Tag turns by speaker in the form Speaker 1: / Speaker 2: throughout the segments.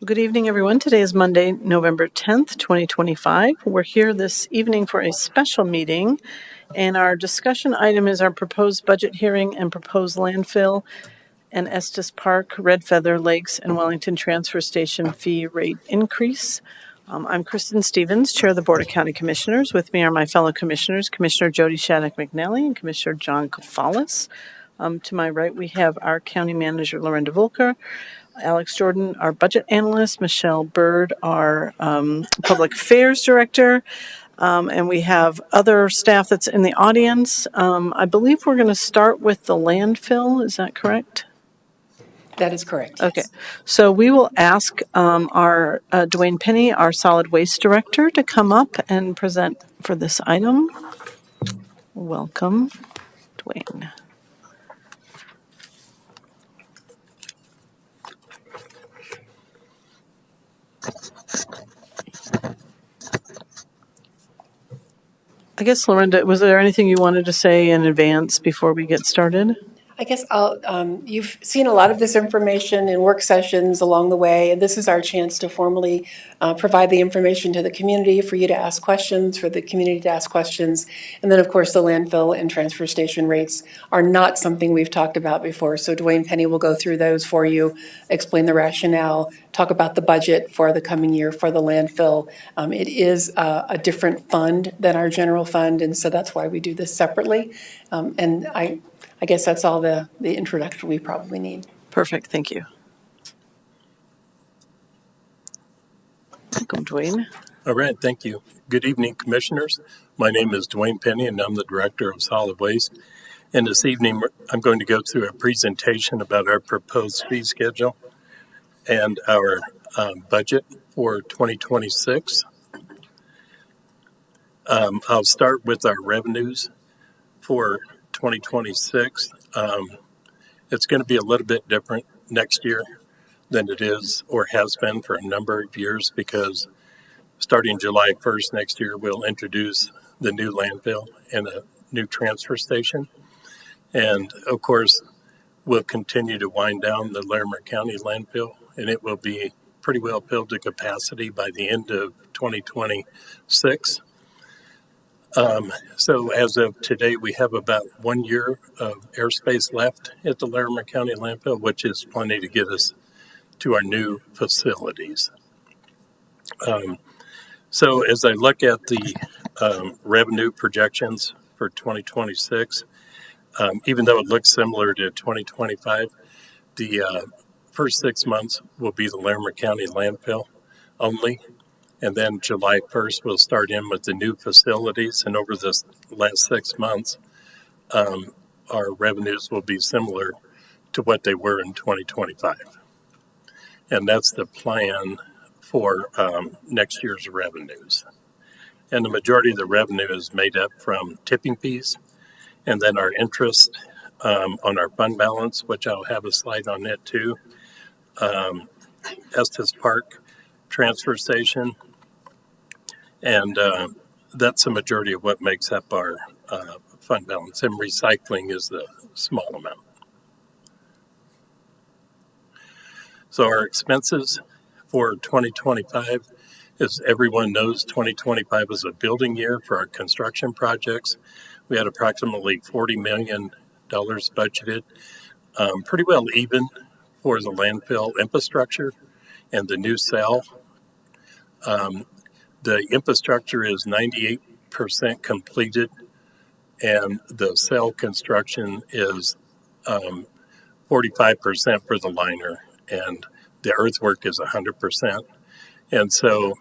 Speaker 1: Good evening, everyone. Today is Monday, November 10th, 2025. We're here this evening for a special meeting, and our discussion item is our proposed budget hearing and proposed landfill and Estes Park, Red Feather Lakes, and Wellington Transfer Station fee rate increase. I'm Kristen Stevens, Chair of the Board of County Commissioners. With me are my fellow commissioners, Commissioner Jody Shattuck McNally and Commissioner John Kafalis. To my right, we have our County Manager, Lorinda Volker, Alex Jordan, our budget analyst, Michelle Bird, our public affairs director, and we have other staff that's in the audience. I believe we're going to start with the landfill. Is that correct?
Speaker 2: That is correct.
Speaker 1: Okay. So we will ask our Dwayne Penny, our solid waste director, to come up and present for this item. Welcome, Dwayne. I guess, Lorinda, was there anything you wanted to say in advance before we get started?
Speaker 2: I guess you've seen a lot of this information in work sessions along the way, and this is our chance to formally provide the information to the community for you to ask questions, for the community to ask questions. And then, of course, the landfill and transfer station rates are not something we've talked about before. So Dwayne Penny will go through those for you, explain the rationale, talk about the budget for the coming year for the landfill. It is a different fund than our general fund, and so that's why we do this separately. And I guess that's all the introduction we probably need.
Speaker 1: Perfect, thank you. Welcome, Dwayne.
Speaker 3: All right, thank you. Good evening, Commissioners. My name is Dwayne Penny, and I'm the Director of Solid Waste. And this evening, I'm going to go through a presentation about our proposed fee schedule and our budget for 2026. I'll start with our revenues for 2026. It's going to be a little bit different next year than it is or has been for a number of years, because starting July 1st next year, we'll introduce the new landfill and a new transfer station. And of course, we'll continue to wind down the Larimer County landfill, and it will be pretty well filled to capacity by the end of 2026. So as of today, we have about 1 year of airspace left at the Larimer County landfill, which is plenty to get us to our new facilities. So as I look at the revenue projections for 2026, even though it looks similar to 2025, the first 6 months will be the Larimer County landfill only. And then July 1st, we'll start in with the new facilities. And over the last 6 months, our revenues will be similar to what they were in 2025. And that's the plan for next year's revenues. And the majority of the revenue is made up from tipping fees, and then our interest on our fund balance, which I'll have a slide on that too. Estes Park transfer station, and that's the majority of what makes up our fund balance, and recycling is the small amount. So our expenses for 2025, as everyone knows, 2025 is a building year for our construction projects. We had approximately $40 million budgeted, pretty well even for the landfill infrastructure and the new cell. The infrastructure is 98% completed, and the cell construction is 45% for the liner, and the earthwork is 100%. And so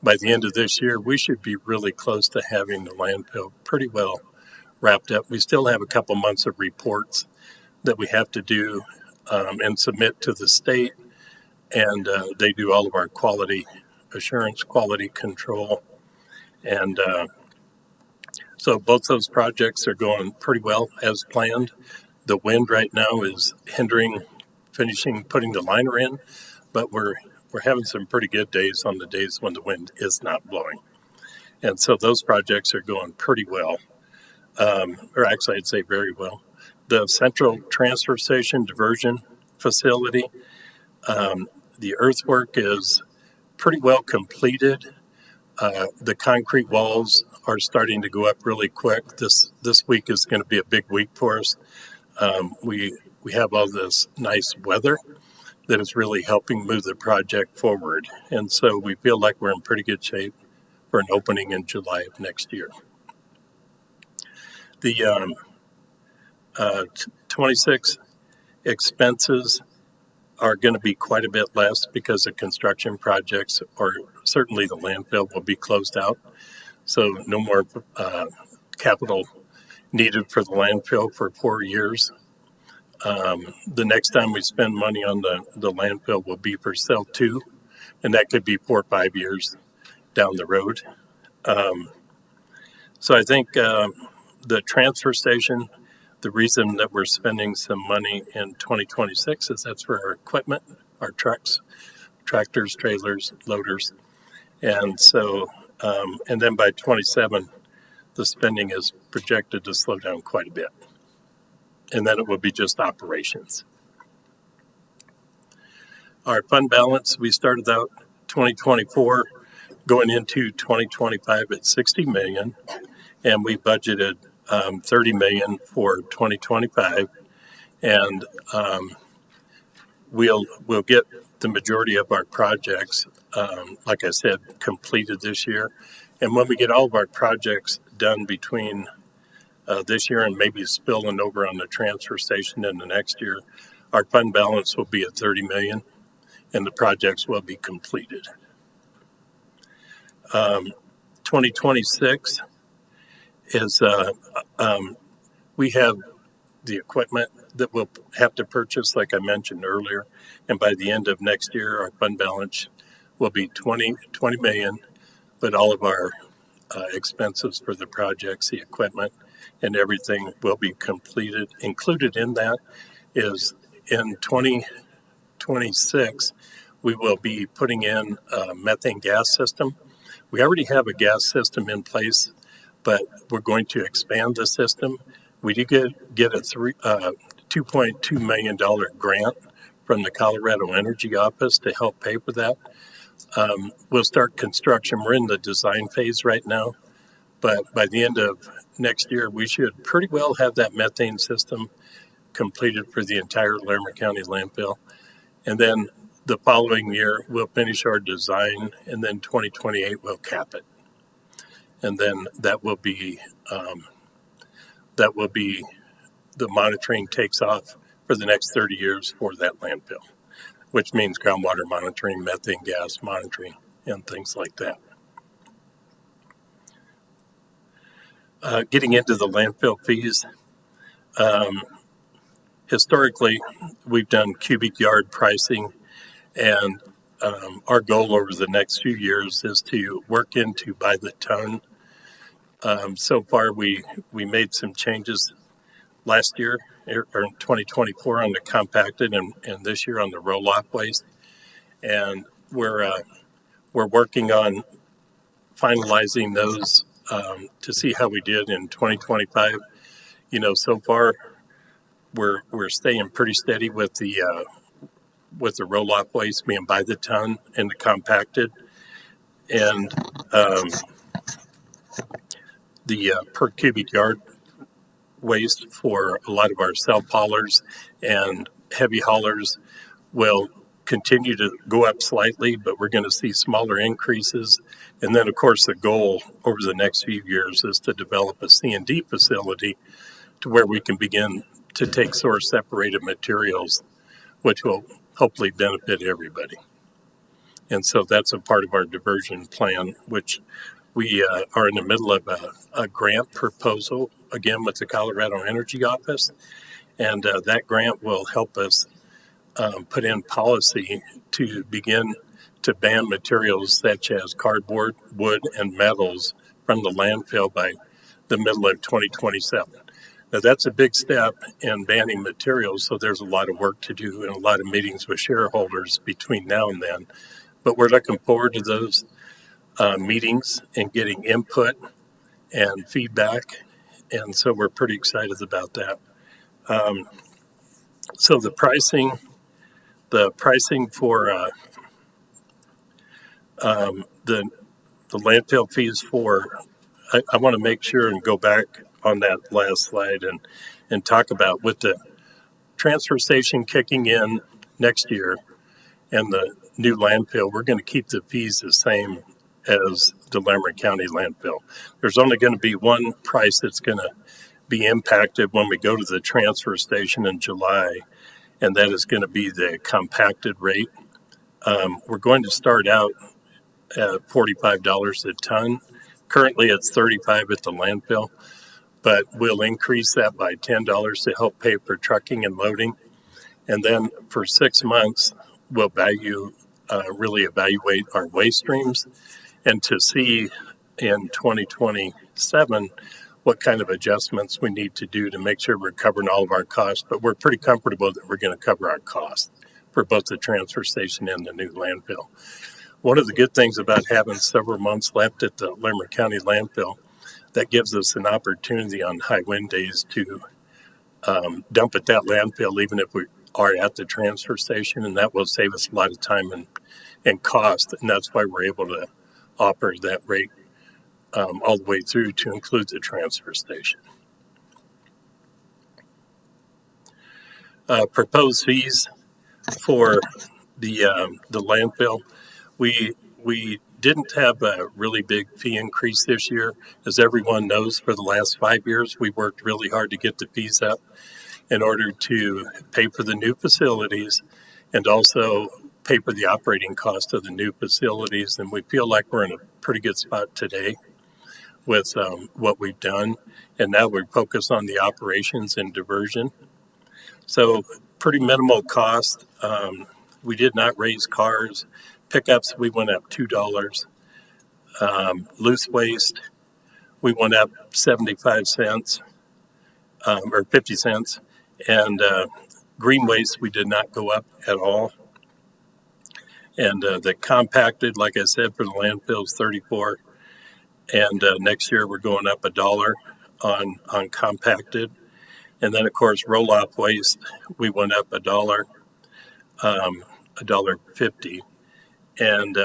Speaker 3: by the end of this year, we should be really close to having the landfill pretty well wrapped up. We still have a couple months of reports that we have to do and submit to the state, and they do all of our quality assurance, quality control. And so both those projects are going pretty well as planned. The wind right now is hindering putting the liner in, but we're having some pretty good days on the days when the wind is not blowing. And so those projects are going pretty well, or actually I'd say very well. The central transfer station diversion facility, the earthwork is pretty well completed. The concrete walls are starting to go up really quick. This week is going to be a big week for us. We have all this nice weather that is really helping move the project forward, and so we feel like we're in pretty good shape for an opening in July of next year. The 26 expenses are going to be quite a bit less because the construction projects, or certainly the landfill, will be closed out. So no more capital needed for the landfill for 4 years. The next time we spend money on the landfill will be for cell 2, and that could be 4 or 5 years down the road. So I think the transfer station, the reason that we're spending some money in 2026 is that's for our equipment, our trucks, tractors, trailers, loaders. And so, and then by 27, the spending is projected to slow down quite a bit. And then it will be just operations. Our fund balance, we started out 2024 going into 2025 at 60 million, and we budgeted 30 million for 2025, and we'll get the majority of our projects, like I said, completed this year. And when we get all of our projects done between this year and maybe spilling over on the transfer station in the next year, our fund balance will be at 30 million, and the projects will be completed. 2026 is we have the equipment that we'll have to purchase, like I mentioned earlier, and by the end of next year, our fund balance will be 20 million, but all of our expenses for the projects, the equipment, and everything will be completed. Included in that is in 2026, we will be putting in a methane gas system. We already have a gas system in place, but we're going to expand the system. We did get a $2.2 million grant from the Colorado Energy Office to help pay for that. We'll start construction. We're in the design phase right now, but by the end of next year, we should pretty well have that methane system completed for the entire Larimer County landfill. And then the following year, we'll finish our design, and then 2028, we'll cap it. And then that will be the monitoring takes off for the next 30 years for that landfill, which means groundwater monitoring, methane gas monitoring, and things like that. Getting into the landfill fees, historically, we've done cubic yard pricing, and our goal over the next few years is to work into by the ton. So far, we made some changes last year, or in 2024, on the compacted, and this year on the roll-off waste. And we're working on finalizing those to see how we did in 2025. You know, so far we're staying pretty steady with the roll-off waste being by the ton and the compacted, and the per cubic yard waste for a lot of our self-haulers and heavy haulers will continue to go up slightly, but we're going to see smaller increases. And then, of course, the goal over the next few years is to develop a C&D facility to where we can begin to take source separated materials, which will hopefully benefit everybody. And so that's a part of our diversion plan, which we are in the middle of a grant proposal, again, with the Colorado Energy Office. And that grant will help us put in policy to begin to ban materials such as cardboard, wood, and metals from the landfill by the middle of 2027. Now, that's a big step in banning materials, so there's a lot of work to do and a lot of meetings with shareholders between now and then. But we're looking forward to those meetings and getting input and feedback, and so we're pretty excited about that. So the pricing for The landfill fees I want to make sure and go back on that last slide and talk about with the transfer station kicking in next year and the new landfill, we're going to keep the fees the same as the Larimer County landfill. There's only going to be one price that's going to be impacted when we go to the transfer station in July, and that is going to be the compacted rate. We're going to start out at $45 a ton. Currently, it's $35 at the landfill, but we'll increase that by $10 to help pay for trucking and loading. And then for 6 months, we'll really evaluate our waste streams and to see in 2027 what kind of adjustments we need to do to make sure we're covering all of our costs. But we're pretty comfortable that we're going to cover our costs for both the transfer station and the new landfill. One of the good things about having several months left at the Larimer County landfill, that gives us an opportunity on high wind days to dump at that landfill, even if we are at the transfer station, and that will save us a lot of time and cost. And that's why we're able to offer that rate all the way through to include the transfer station. Proposed fees for the landfill. We didn't have a really big fee increase this year. As everyone knows, for the last 5 years, we worked really hard to get the fees up in order to pay for the new facilities and also pay for the operating cost of the new facilities. And we feel like we're in a pretty good spot today with what we've done. And now we're focused on the operations and diversion. So pretty minimal cost. We did not raise cars. Pickups, we went up $2. Loose waste, we went up 75 cents or 50 cents. And green waste, we did not go up at all. And the compacted, like I said, for the landfill is 34. And next year we're going up $1 on compacted. And then, of course, roll-off waste, we went up $1, $1.50. And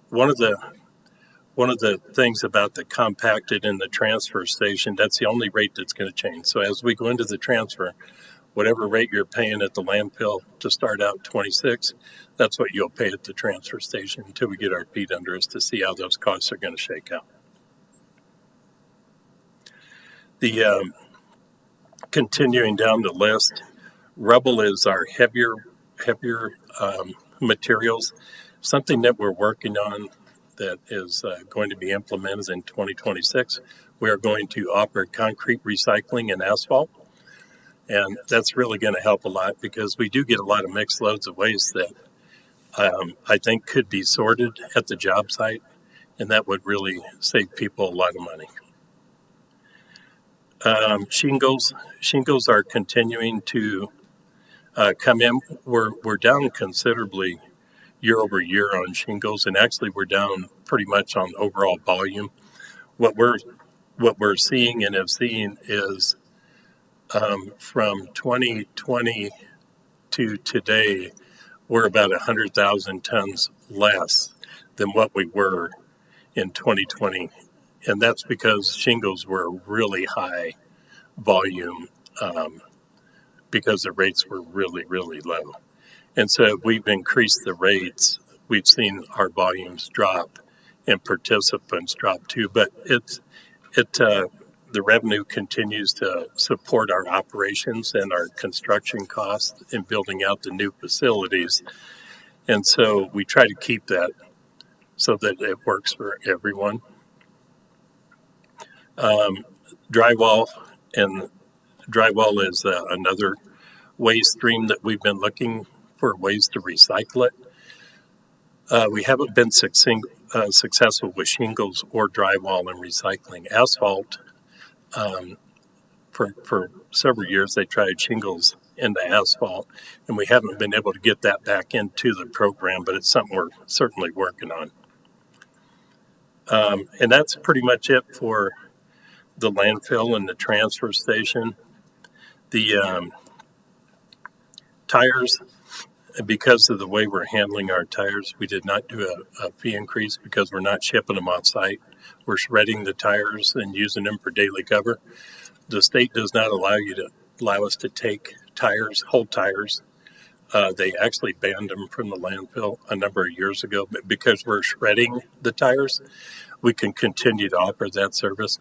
Speaker 3: one of the things about the compacted in the transfer station, that's the only rate that's going to change. So as we go into the transfer, whatever rate you're paying at the landfill to start out 26, that's what you'll pay at the transfer station until we get our feet under us to see how those costs are going to shake out. The continuing down the list, rubble is our heavier materials. Something that we're working on that is going to be implemented in 2026. We are going to offer concrete recycling and asphalt. And that's really going to help a lot because we do get a lot of mixed loads of waste that I think could be sorted at the job site. And that would really save people a lot of money. Shingles are continuing to come in. We're down considerably year over year on shingles, and actually we're down pretty much on overall volume. What we're seeing and have seen is from 2020 to today, we're about 100,000 tons less than what we were in 2020, and that's because shingles were really high volume because the rates were really, really low. And so we've increased the rates. We've seen our volumes drop and participants drop too. But the revenue continues to support our operations and our construction costs in building out the new facilities. And so we try to keep that so that it works for everyone. Drywall is another waste stream that we've been looking for ways to recycle it. We haven't been successful with shingles or drywall and recycling. Asphalt, for several years, they tried shingles into asphalt, and we haven't been able to get that back into the program, but it's something we're certainly working on. And that's pretty much it for the landfill and the transfer station. The tires, because of the way we're handling our tires, we did not do a fee increase because we're not shipping them on site. We're shredding the tires and using them for daily cover. The state does not allow us to take tires, whole tires. They actually banned them from the landfill a number of years ago, but because we're shredding the tires, we can continue to offer that service.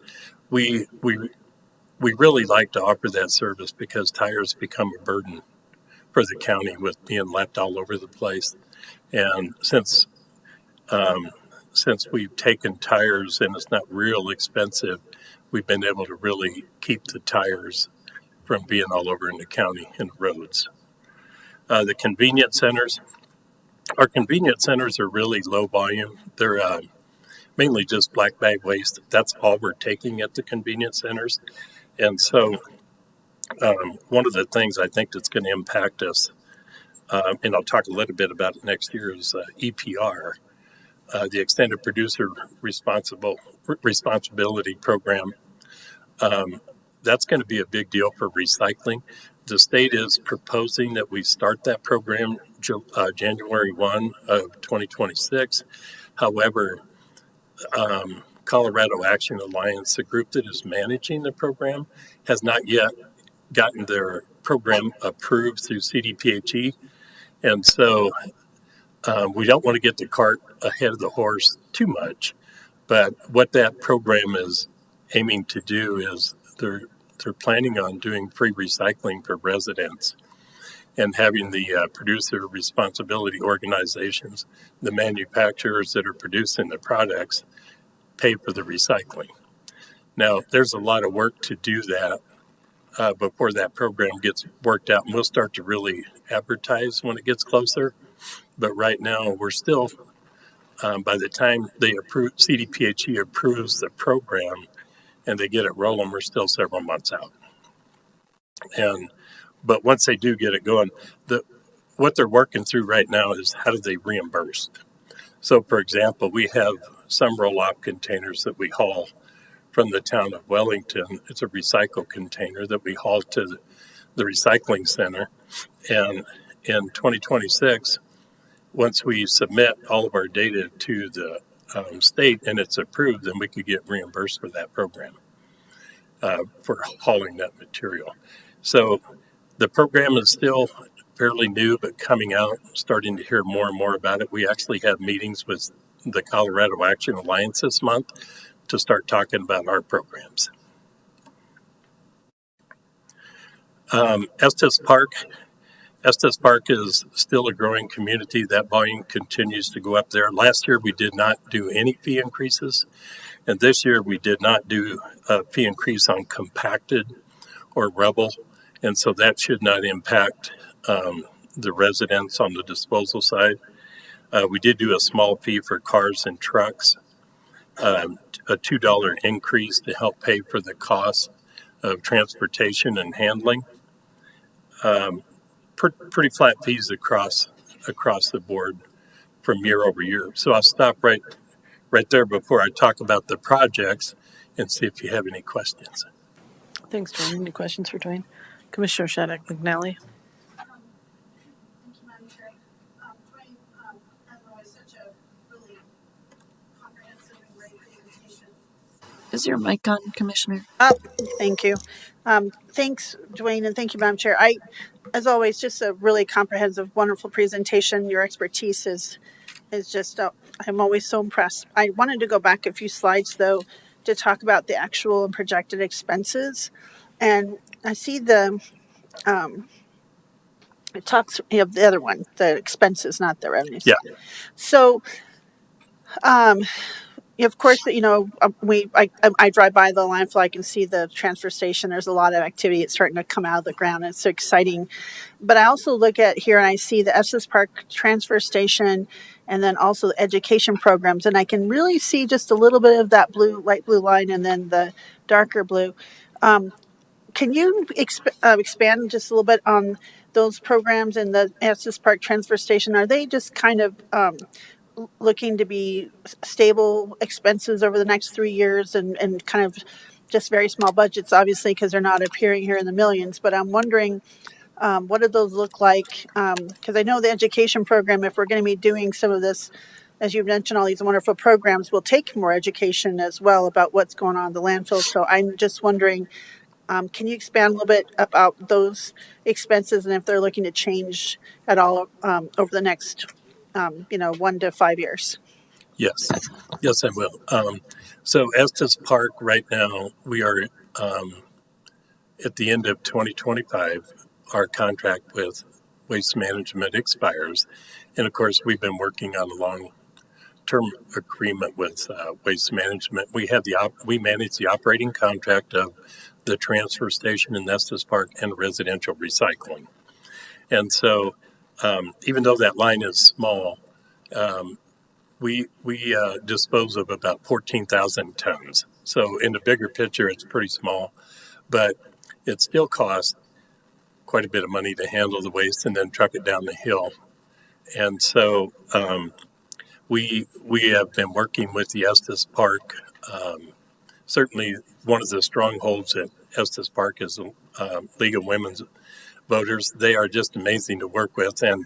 Speaker 3: We really like to offer that service because tires become a burden for the county with being left all over the place. And since we've taken tires and it's not real expensive, we've been able to really keep the tires from being all over in the county and roads. The convenience centers, our convenience centers are really low volume. They're mainly just black bag waste. That's all we're taking at the convenience centers. And so one of the things I think that's going to impact us, and I'll talk a little bit about it next year, is EPR, the Extended Producer Responsibility Program. That's going to be a big deal for recycling. The state is proposing that we start that program January 1 of 2026. However, Colorado Action Alliance, the group that is managing the program, has not yet gotten their program approved through CDPHE. And so we don't want to get the cart ahead of the horse too much. But what that program is aiming to do is they're planning on doing free recycling for residents and having the producer responsibility organizations, the manufacturers that are producing the products, pay for the recycling. Now, there's a lot of work to do that before that program gets worked out, and we'll start to really advertise when it gets closer. But right now, we're still, by the time CDPHE approves the program and they get it rolling, we're still several months out. But once they do get it going, what they're working through right now is how do they reimburse? So, for example, we have some roll-off containers that we haul from the town of Wellington. It's a recycle container that we haul to the recycling center. And in 2026, once we submit all of our data to the state and it's approved, then we could get reimbursed for that program for hauling that material. So the program is still fairly new, but coming out, starting to hear more and more about it. We actually have meetings with the Colorado Action Alliance this month to start talking about our programs. Estes Park is still a growing community. That volume continues to go up there. Last year, we did not do any fee increases. And this year, we did not do a fee increase on compacted or rubble. And so that should not impact the residents on the disposal side. We did do a small fee for cars and trucks, a $2 increase to help pay for the cost of transportation and handling. Pretty flat fees across the board from year over year. So I'll stop right there before I talk about the projects and see if you have any questions.
Speaker 1: Thanks, Dwayne. Any questions for Dwayne? Commissioner Shattuck McNally.
Speaker 4: Thank you, Madam Chair. Dwayne, as always, such a really comprehensive and great presentation.
Speaker 5: Is your mic on, Commissioner?
Speaker 4: Thank you. Thanks, Dwayne, and thank you, Madam Chair. As always, just a really comprehensive, wonderful presentation. Your expertise is just, I'm always so impressed. I wanted to go back a few slides, though, to talk about the actual and projected expenses. And I see it talks, the other one, the expenses, not the revenues.
Speaker 3: Yeah.
Speaker 4: So, of course, I drive by the landfill. I can see the transfer station. There's a lot of activity. It's starting to come out of the ground. It's so exciting. But I also look at here and I see the Estes Park transfer station and then also the education programs. And I can really see just a little bit of that light blue line and then the darker blue. Can you expand just a little bit on those programs in the Estes Park transfer station? Are they just kind of looking to be stable expenses over the next 3 years and kind of just very small budgets, obviously, because they're not appearing here in the millions? But I'm wondering, What do those look like? Because I know the education program, if we're going to be doing some of this, as you've mentioned, all these wonderful programs, will take more education as well about what's going on in the landfill. So I'm just wondering, can you expand a little bit about those expenses and if they're looking to change at all over the next, 1 to 5 years?
Speaker 3: Yes, yes, I will. So Estes Park right now, we are at the end of 2025. Our contract with Waste Management expires, and of course, we've been working on a long-term agreement with Waste Management. We manage the operating contract of the transfer station in Estes Park and residential recycling. And so, even though that line is small, we dispose of about 14,000 tons. So in the bigger picture, it's pretty small, but it still costs quite a bit of money to handle the waste and then truck it down the hill. And so we have been working with the Estes Park. Certainly, one of the strongholds at Estes Park is the League of Women's Voters. They are just amazing to work with, and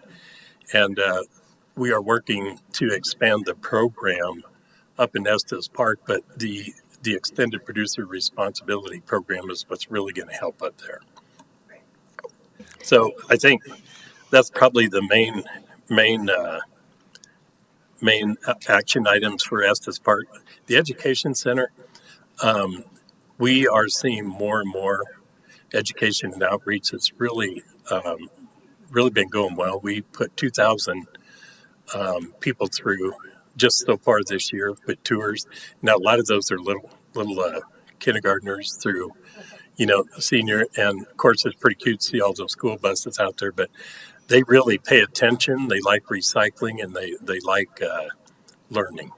Speaker 3: we are working to expand the program up in Estes Park, but the extended producer responsibility program is what's really going to help up there. So I think that's probably the main action items for Estes Park. The education center, we are seeing more and more education and outreach. It's really been going well. We put 2,000 people through just so far this year with tours. Now a lot of those are little kindergartners through, senior, and of course it's pretty cute to see all those school buses out there. But they really pay attention. They like recycling and they like learning.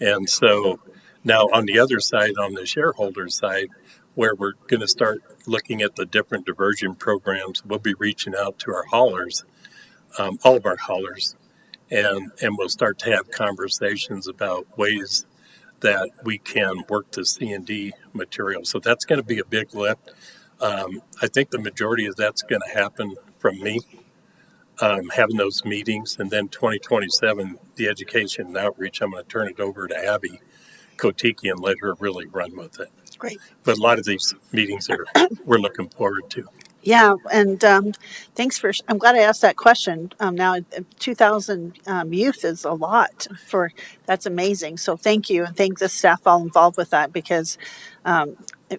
Speaker 3: And so now on the other side, on the shareholder side, where we're going to start looking at the different diversion programs, we'll be reaching out to our haulers, all of our haulers, and we'll start to have conversations about ways that we can work the C&D material. So that's going to be a big lift. I think the majority of that's going to happen from me, having those meetings. And then 2027, the education and outreach, I'm going to turn it over to Abby Kotiki and let her really run with it.
Speaker 4: Great.
Speaker 3: But a lot of these meetings we're looking forward to.
Speaker 4: Yeah, and thanks for. I'm glad I asked that question. Now, 2,000 youth is a lot for. That's amazing. So thank you, and thank the staff all involved with that because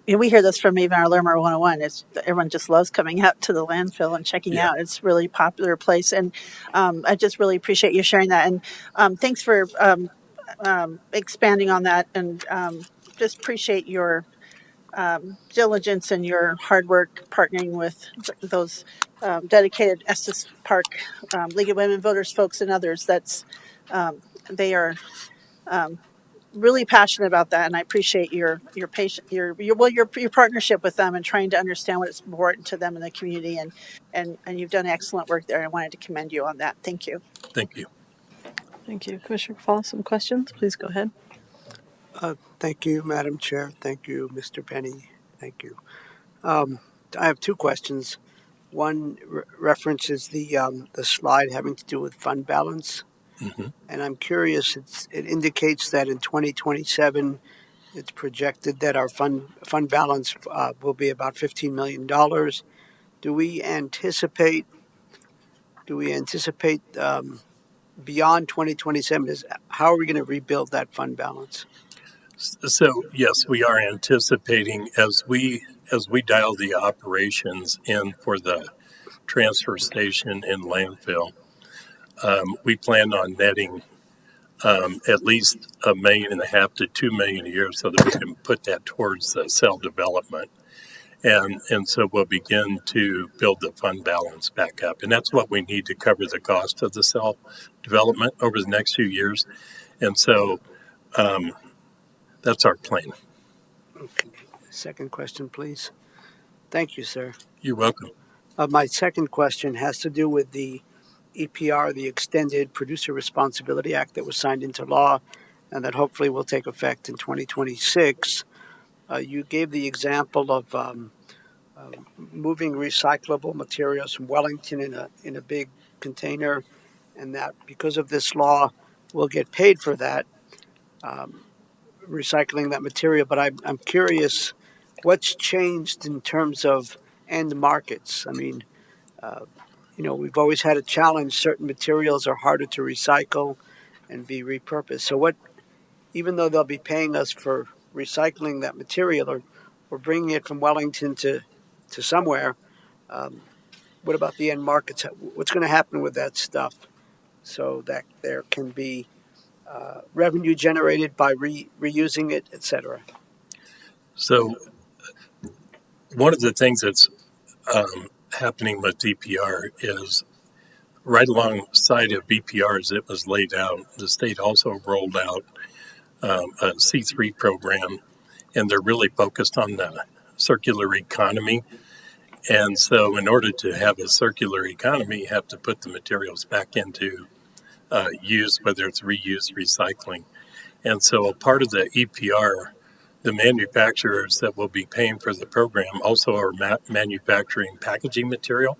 Speaker 4: we hear this from even our Larimer 101. It's everyone just loves coming out to the landfill and checking out. It's a really popular place, and I just really appreciate you sharing that. And thanks for expanding on that, and just appreciate your diligence and your hard work partnering with those dedicated Estes Park League of Women Voters folks and others. They are really passionate about that, and I appreciate your partnership with them and trying to understand what is important to them in the community. And you've done excellent work there. I wanted to commend you on that. Thank you.
Speaker 3: Thank you.
Speaker 1: Thank you. Commissioner Fall, some questions? Please go ahead.
Speaker 6: Thank you, Madam Chair. Thank you, Mr. Penny. Thank you. I have two questions. One references the slide having to do with fund balance, and I'm curious. It indicates that in 2027, it's projected that our fund balance will be about $15 million. Do we anticipate beyond 2027? How are we going to rebuild that fund balance?
Speaker 3: So yes, we are anticipating as we dial the operations in for the transfer station and landfill, we plan on netting at least $1.5 million to $2 million a year, so that we can put that towards cell development, and so we'll begin to build the fund balance back up, and that's what we need to cover the cost of the cell development over the next few years, and so. That's our plan.
Speaker 6: Okay. Second question, please. Thank you, sir.
Speaker 3: You're welcome.
Speaker 6: My second question has to do with the EPR, the Extended Producer Responsibility Act that was signed into law and that hopefully will take effect in 2026. You gave the example of moving recyclable materials from Wellington in a big container, and that because of this law, we'll get paid for that, recycling that material. But I'm curious, what's changed in terms of end markets? I mean, we've always had a challenge. Certain materials are harder to recycle and be repurposed. So what, even though they'll be paying us for recycling that material or bringing it from Wellington to somewhere, what about the end markets? What's going to happen with that stuff so that there can be revenue generated by reusing it, etc.?
Speaker 3: So one of the things that's happening with DPR is right alongside of BPR as it was laid out, the state also rolled out a C3 program, and they're really focused on the circular economy. And so, in order to have a circular economy, you have to put the materials back into use, whether it's reuse, recycling. And so, a part of the EPR, the manufacturers that will be paying for the program also are manufacturing packaging material.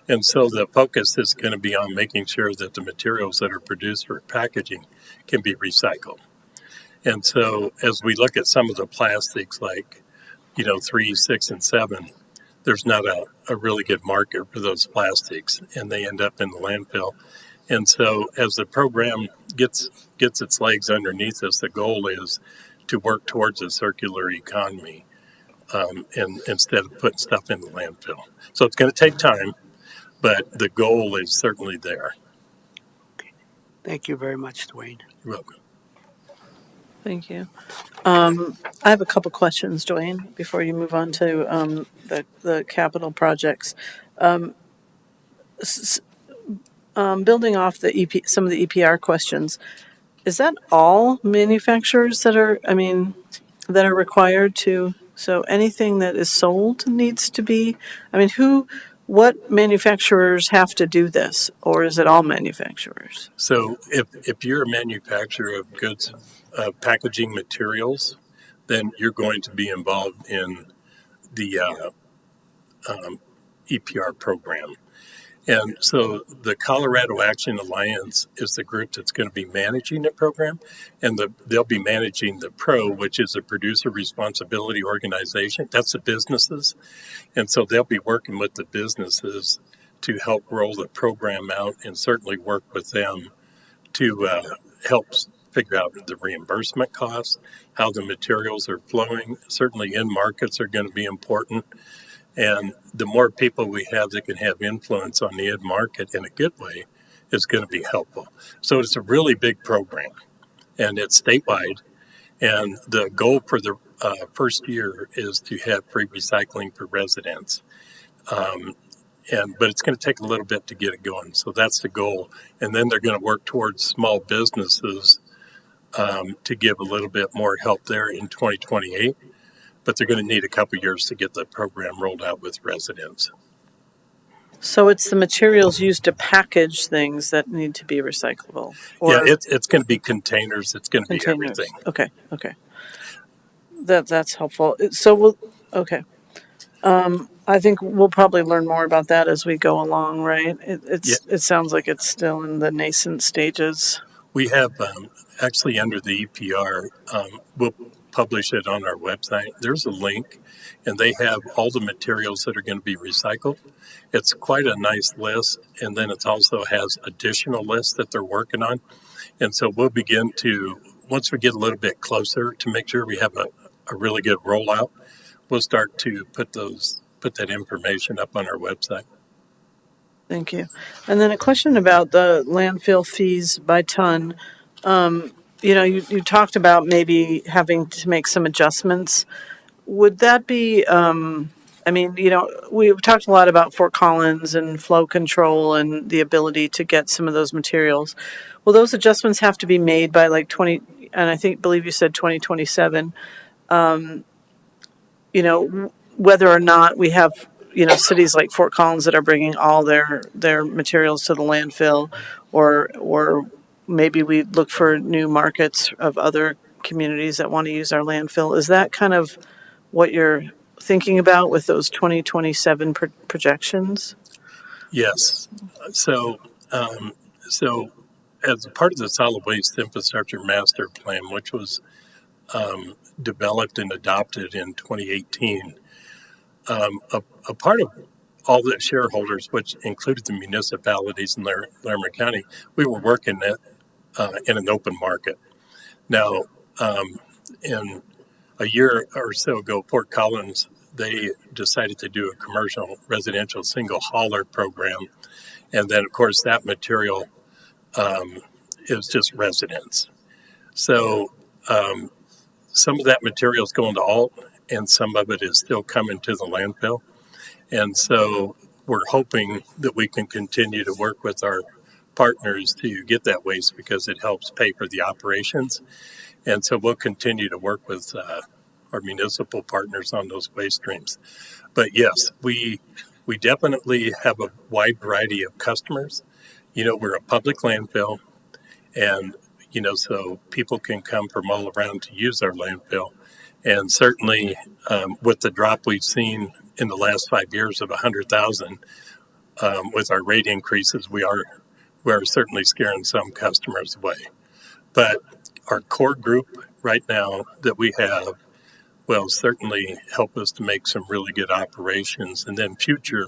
Speaker 3: And so the focus is going to be on making sure that the materials that are produced for packaging can be recycled. And so as we look at some of the plastics like, 3, 6, and 7, there's not a really good market for those plastics, and they end up in the landfill. And so as the program gets its legs underneath us, the goal is to work towards a circular economy and instead of putting stuff in the landfill. So it's going to take time, but the goal is certainly there.
Speaker 6: Thank you very much, Dwayne.
Speaker 3: You're welcome.
Speaker 1: Thank you. I have a couple questions, Dwayne, before you move on to the capital projects. Building off some of the EPR questions, is that all manufacturers that are required to? So anything that is sold needs to be. What manufacturers have to do this, or is it all manufacturers?
Speaker 3: So if you're a manufacturer of goods, packaging materials, then you're going to be involved in the EPR program. And so the Colorado Action Alliance is the group that's going to be managing the program, and they'll be managing the PRO, which is a producer responsibility organization. That's the businesses. And so they'll be working with the businesses to help roll the program out and certainly work with them to help figure out the reimbursement costs, how the materials are flowing. Certainly end markets are going to be important. And the more people we have that can have influence on the end market in a good way is going to be helpful. So it's a really big program, and it's statewide. And the goal for the first year is to have free recycling for residents. But it's going to take a little bit to get it going. So that's the goal. And then they're going to work towards small businesses to give a little bit more help there in 2028. But they're going to need a couple of years to get the program rolled out with residents.
Speaker 1: So it's the materials used to package things that need to be recyclable.
Speaker 3: Yeah, it's going to be containers. It's going to be everything.
Speaker 1: Okay. That's helpful. I think we'll probably learn more about that as we go along, right? It sounds like it's still in the nascent stages.
Speaker 3: We have actually under the EPR, we'll publish it on our website. There's a link, and they have all the materials that are going to be recycled. It's quite a nice list, and then it also has additional lists that they're working on. And so we'll begin to, once we get a little bit closer to make sure we have a really good rollout, we'll start to put that information up on our website.
Speaker 1: Thank you. And then a question about the landfill fees by ton. You talked about maybe having to make some adjustments. Would that be, we've talked a lot about Fort Collins and flow control and the ability to get some of those materials. Will those adjustments have to be made by believe you said 2027? Whether or not we have, cities like Fort Collins that are bringing all their materials to the landfill, or maybe we look for new markets of other communities that want to use our landfill. Is that kind of what you're thinking about with those 2027 projections?
Speaker 3: Yes. So, so as a part of the solid waste infrastructure master plan, which was developed and adopted in 2018, a part of all the shareholders, which included the municipalities in Larimer County, we were working in an open market. Now, in a year or so ago, Fort Collins, they decided to do a commercial residential single hauler program. And then, of course, that material is just residents. So some of that material is going to alt, and some of it is still coming to the landfill. And so we're hoping that we can continue to work with our partners to get that waste because it helps pay for the operations. And so we'll continue to work with our municipal partners on those waste streams. But yes, we definitely have a wide variety of customers. You know, we're a public landfill, and you know, so people can come from all around to use our landfill. And certainly, with the drop we've seen in the last 5 years of 100,000, with our rate increases, we are certainly scaring some customers away. But our core group right now that we have will certainly help us to make some really good operations, and then future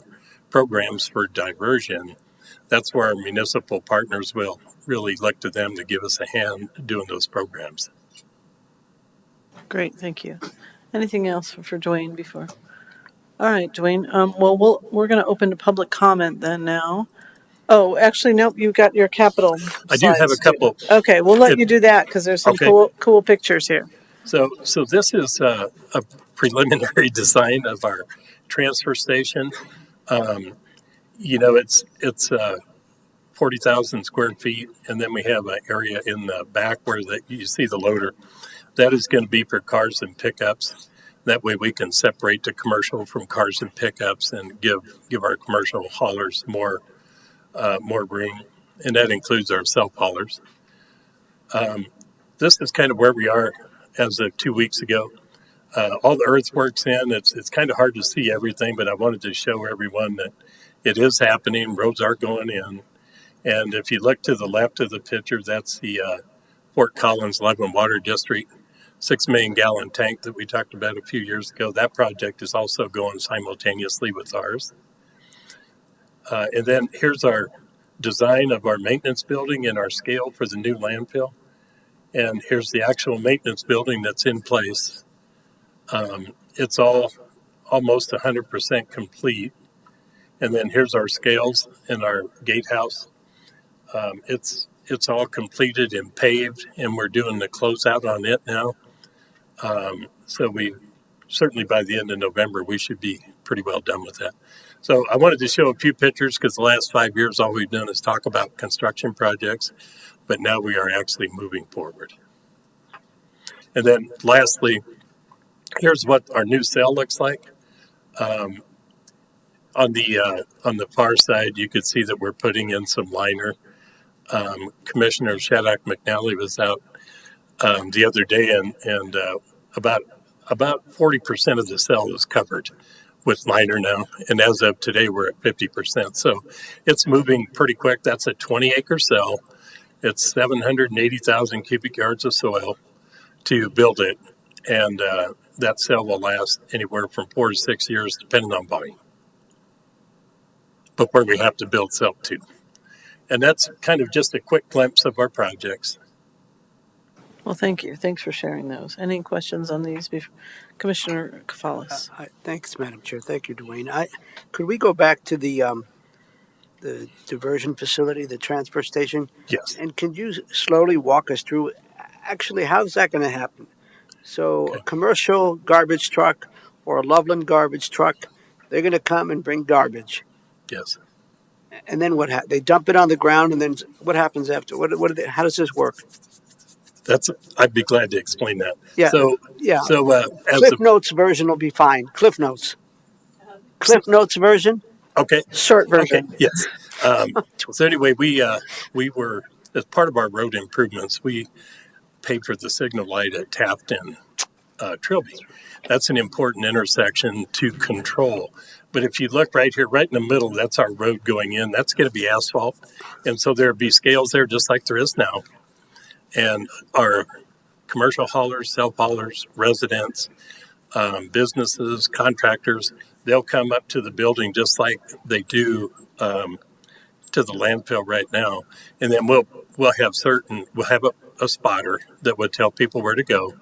Speaker 3: programs for diversion. That's where our municipal partners will really look to them to give us a hand doing those programs.
Speaker 1: Great, thank you. Anything else for Dwayne before? All right, Dwayne. We're going to open to public comment then now. Oh, actually, nope. You got your capital.
Speaker 3: I do have a couple.
Speaker 1: Okay, we'll let you do that because there's some cool pictures here.
Speaker 3: So this is a preliminary design of our transfer station. You know, it's 40,000 square feet, and then we have an area in the back where you see the loader. That is going to be for cars and pickups. That way we can separate the commercial from cars and pickups and give our commercial haulers more room, and that includes our self-haulers. This is kind of where we are as of 2 weeks ago. All the earthwork's in. It's kind of hard to see everything, but I wanted to show everyone that it is happening. Roads are going in. And if you look to the left of the picture, that's the Fort Collins Lebanon Water District 6 million gallon tank that we talked about a few years ago. That project is also going simultaneously with ours. And then here's our design of our maintenance building and our scale for the new landfill. And here's the actual maintenance building that's in place. It's all almost 100% complete. And then here's our scales and our gatehouse. It's all completed and paved, and we're doing the closeout on it now. So we certainly by the end of November, we should be pretty well done with that. So I wanted to show a few pictures because the last 5 years, all we've done is talk about construction projects, but now we are actually moving forward. And then lastly, here's what our new cell looks like. On the far side, you could see that we're putting in some liner. Commissioner Shattuck McNally was out the other day, and about 40% of the cell is covered with liner now, and as of today, we're at 50%. So it's moving pretty quick. That's a 20-acre cell. It's 780,000 cubic yards of soil to build it, and that cell will last anywhere from 4 to 6 years, depending on volume. But where we have to build cell 2. And that's kind of just a quick glimpse of our projects.
Speaker 1: Well, thank you. Thanks for sharing those. Any questions on these, Commissioner Kafalis?
Speaker 6: Thanks, Madam Chair. Thank you, Dwayne. Could we go back to the diversion facility, the transfer station?
Speaker 3: Yes.
Speaker 6: And can you slowly walk us through, actually, how's that going to happen? So a commercial garbage truck or a Loveland garbage truck, they're going to come and bring garbage.
Speaker 3: Yes.
Speaker 6: And then what? They dump it on the ground, and then what happens after? How does this work?
Speaker 3: I'd be glad to explain that.
Speaker 6: Yeah.
Speaker 3: So
Speaker 6: Cliff Notes version will be fine. Cliff Notes. Cliff Notes version.
Speaker 3: Okay.
Speaker 6: Short version.
Speaker 3: Okay. Yes. So anyway, we were, as part of our road improvements, we paid for the signal light at Tafton Trilby. That's an important intersection to control. But if you look right here, right in the middle, that's our road going in. That's going to be asphalt. And so there'll be scales there just like there is now. And our commercial haulers, self-haulers, residents, businesses, contractors, they'll come up to the building just like they do to the landfill right now. And then we'll have a spotter that would tell people where to go.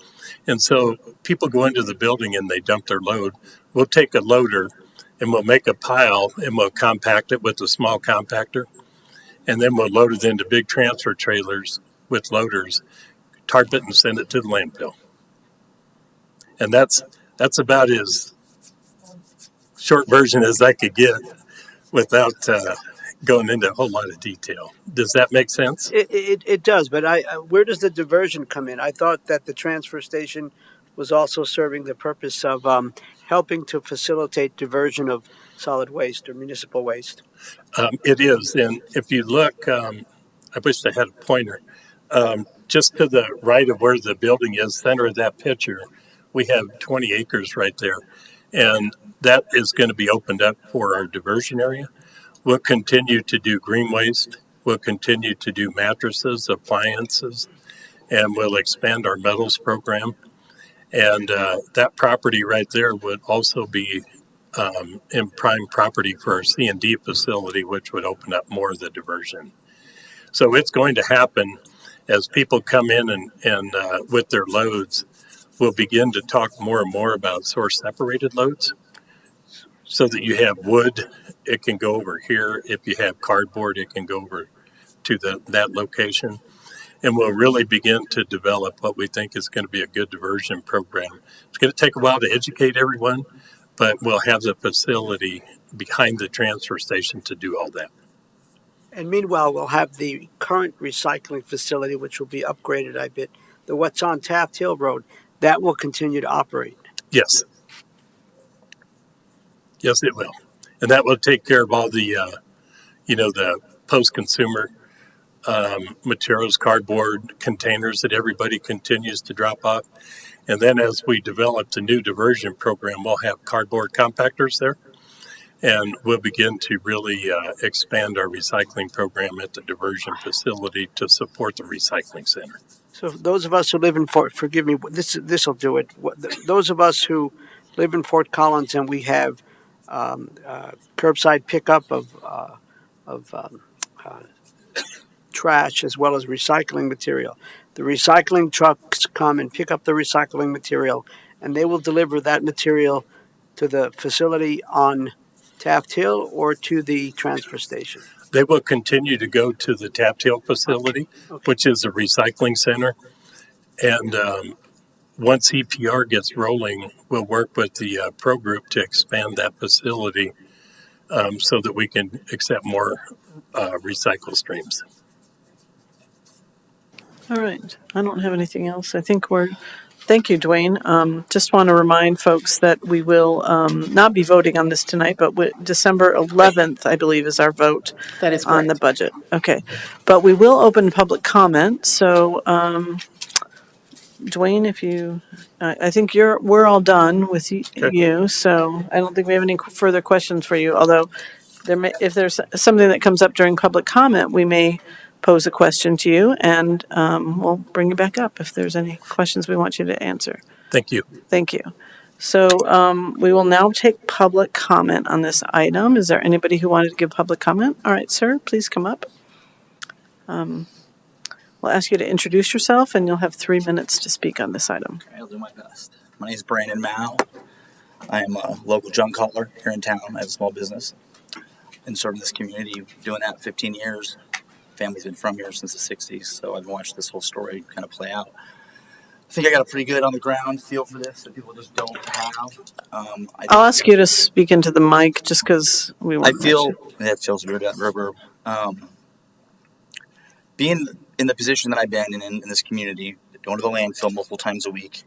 Speaker 3: And so people go into the building and they dump their load. We'll take a loader and we'll make a pile and we'll compact it with a small compactor. And then we'll load it into big transfer trailers with loaders, tarp it and send it to the landfill. And that's about as short version as I could get without going into a whole lot of detail. Does that make sense?
Speaker 6: It does, but where does the diversion come in? I thought that the transfer station was also serving the purpose of helping to facilitate diversion of solid waste or municipal waste.
Speaker 3: It is, and if you look, I wish I had a pointer. Just to the right of where the building is, center of that picture, we have 20 acres right there, and that is going to be opened up for our diversion area. We'll continue to do green waste. We'll continue to do mattresses, appliances, and we'll expand our metals program. And that property right there would also be in prime property for our C&D facility, which would open up more of the diversion. So it's going to happen as people come in and with their loads, we'll begin to talk more and more about source separated loads. So that you have wood, it can go over here. If you have cardboard, it can go over to that location. And we'll really begin to develop what we think is going to be a good diversion program. It's going to take a while to educate everyone, but we'll have the facility behind the transfer station to do all that.
Speaker 6: And meanwhile, we'll have the current recycling facility, which will be upgraded, I bet. The what's on Taft Hill Road, that will continue to operate.
Speaker 3: Yes. Yes, it will. And that will take care of all the, the post-consumer materials, cardboard containers that everybody continues to drop off. And then as we develop the new diversion program, we'll have cardboard compactors there. And we'll begin to really expand our recycling program at the diversion facility to support the recycling center.
Speaker 6: So those of us who live in forgive me, this will do it. Those of us who live in Fort Collins and we have curbside pickup of trash as well as recycling material. The recycling trucks come and pick up the recycling material, and they will deliver that material to the facility on Taft Hill or to the transfer station.
Speaker 3: They will continue to go to the Taft Hill facility,
Speaker 6: Okay.
Speaker 3: which is a recycling center. And once EPR gets rolling, we'll work with the pro group to expand that facility so that we can accept more recycle streams.
Speaker 1: All right. I don't have anything else. I think thank you, Dwayne. Just want to remind folks that we will not be voting on this tonight, but December 11th, I believe, is our vote
Speaker 2: That is
Speaker 1: on the
Speaker 2: correct.
Speaker 1: budget. Okay. But we will open public comment. So, Dwayne, I think we're all done with you. So I don't think we have any further questions for you. Although if there's something that comes up during public comment, we may pose a question to you, and we'll bring you back up if there's any questions we want you to answer.
Speaker 3: Thank you.
Speaker 1: Thank you. So we will now take public comment on this item. Is there anybody who wanted to give public comment? All right, sir, please come up. We'll ask you to introduce yourself, and you'll have 3 minutes to speak on this item.
Speaker 7: Okay, I'll do my best. My name is Brandon Mao. I am a local junk hauler here in town. I have a small business and serving this community, doing that 15 years. Family's been from here since the 60s, so I've watched this whole story kind of play out. I think I got a pretty good on the ground feel for this that people just don't have.
Speaker 1: I'll ask you to speak into the mic just because we want
Speaker 7: I feel that feels weird, that reverb. Being in the position that I've been in this community, going to the landfill multiple times a week,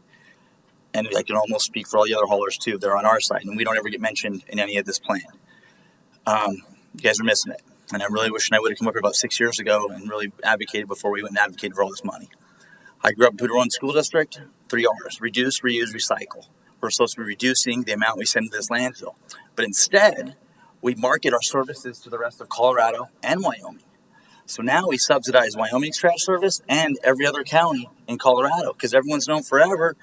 Speaker 7: and I can almost speak for all the other haulers too. They're on our side, and we don't ever get mentioned in any of this plan. You guys are missing it, and I'm really wishing I would have come up here about 6 years ago and really advocated before we went and advocated for all this money. I grew up in Poudre School District, 3 R's, reduce, reuse, recycle. We're supposed to be reducing the amount we send to this landfill. But instead, we market our services to the rest of Colorado and Wyoming. So now we subsidize Wyoming's trash service and every other county in Colorado because everyone's known forever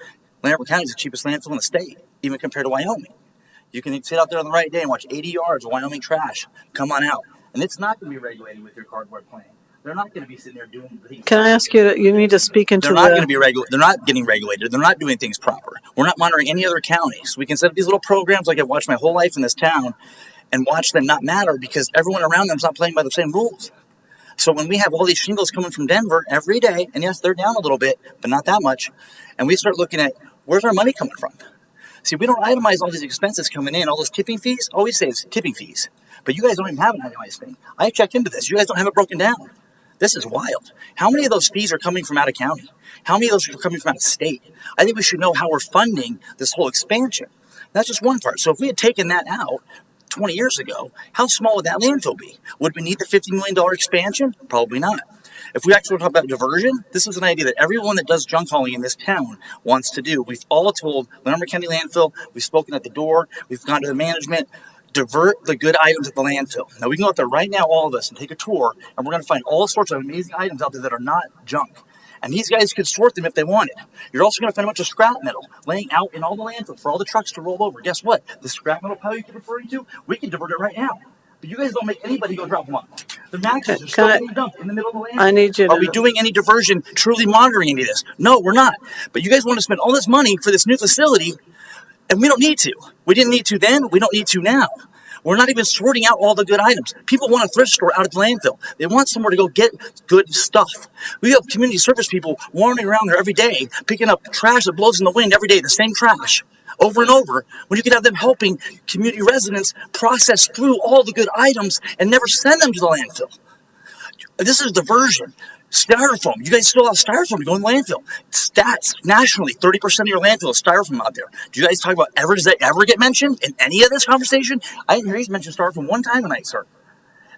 Speaker 7: Larimer County is the cheapest landfill in the state, even compared to Wyoming. You can sit out there on the right day and watch 80 yards of Wyoming trash come on out. And it's not going to be regulated with your cardboard plan. They're not going to be sitting there doing things.
Speaker 1: Can I ask you, you need to speak into
Speaker 7: They're not going to be regulated. They're not getting regulated. They're not doing things proper. We're not monitoring any other counties. We can set up these little programs like I've watched my whole life in this town and watch them not matter because everyone around them is not playing by the same rules. So when we have all these shingles coming from Denver every day, and yes, they're down a little bit, but not that much, and we start looking at where's our money coming from? See, we don't itemize all these expenses coming in, all those tipping fees. All we say is tipping fees. But you guys don't even have an itemized thing. I checked into this. You guys don't have it broken down. This is wild. How many of those fees are coming from out of county? How many of those are coming from out of state? I think we should know how we're funding this whole expansion. That's just one part. So if we had taken that out 20 years ago, how small would that landfill be? Would we need the $50 million expansion? Probably not. If we actually talk about diversion, this is an idea that everyone that does junk hauling in this town wants to do. We've all told Larimer County Landfill, we've spoken at the door, we've gone to the management, divert the good items at the landfill. Now we can go out there right now, all of us, and take a tour, and we're going to find all sorts of amazing items out there that are not junk. And these guys could sort them if they wanted. You're also going to find a bunch of scrap metal laying out in all the landfill for all the trucks to roll over. Guess what? The scrap metal pile you keep referring to, we can divert it right now. But you guys don't make anybody go drop them off. The matches are still getting dumped in the middle of the landfill.
Speaker 1: I need you to...
Speaker 7: Are we doing any diversion, truly monitoring any of this? No, we're not. But you guys want to spend all this money for this new facility, and we don't need to. We didn't need to then. We don't need to now. We're not even sorting out all the good items. People want a thrift store out at the landfill. They want somewhere to go get good stuff. We have community service people wandering around there every day, picking up trash that blows in the wind every day, the same trash, over and over, when you could have them helping community residents process through all the good items and never send them to the landfill. This is diversion. Styrofoam. You guys still have styrofoam to go in the landfill. Stats nationally, 30% of your landfill is styrofoam out there. Do you guys talk about does that ever get mentioned in any of this conversation? I didn't hear you mention styrofoam one time tonight, sir.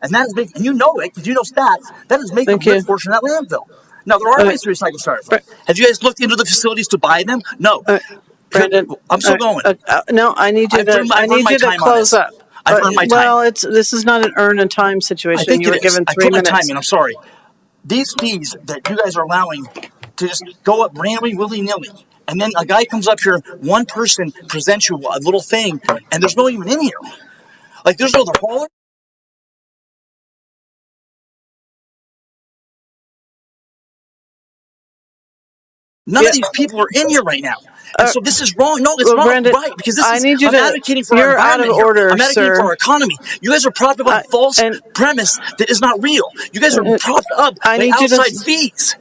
Speaker 7: And that is making, and you know it because you know stats, that is making a good portion of that landfill. Now, there are ways to recycle styrofoam. Have you guys looked into the facilities to buy them? No.
Speaker 1: Brandon,
Speaker 7: I'm still going.
Speaker 1: No, I need you to close up.
Speaker 7: I've earned my time.
Speaker 1: Well, this is not an earn a time situation.
Speaker 7: I think
Speaker 1: you were given 3 minutes.
Speaker 7: I put my time in. I'm sorry. These fees that you guys are allowing to just go up randomly, willy-nilly, and then a guy comes up here, one person presents you a little thing, and there's no even in here. Like, there's no other hauler. None of these people are in here right now. And so this is wrong. No, it's not
Speaker 1: Brandon,
Speaker 7: right because
Speaker 1: I'm
Speaker 7: advocating for our environment.
Speaker 1: You're out of order,
Speaker 7: I'm advocating for our economy. You guys are propped up on a false premise that is not real. You guys are propped up by outside fees.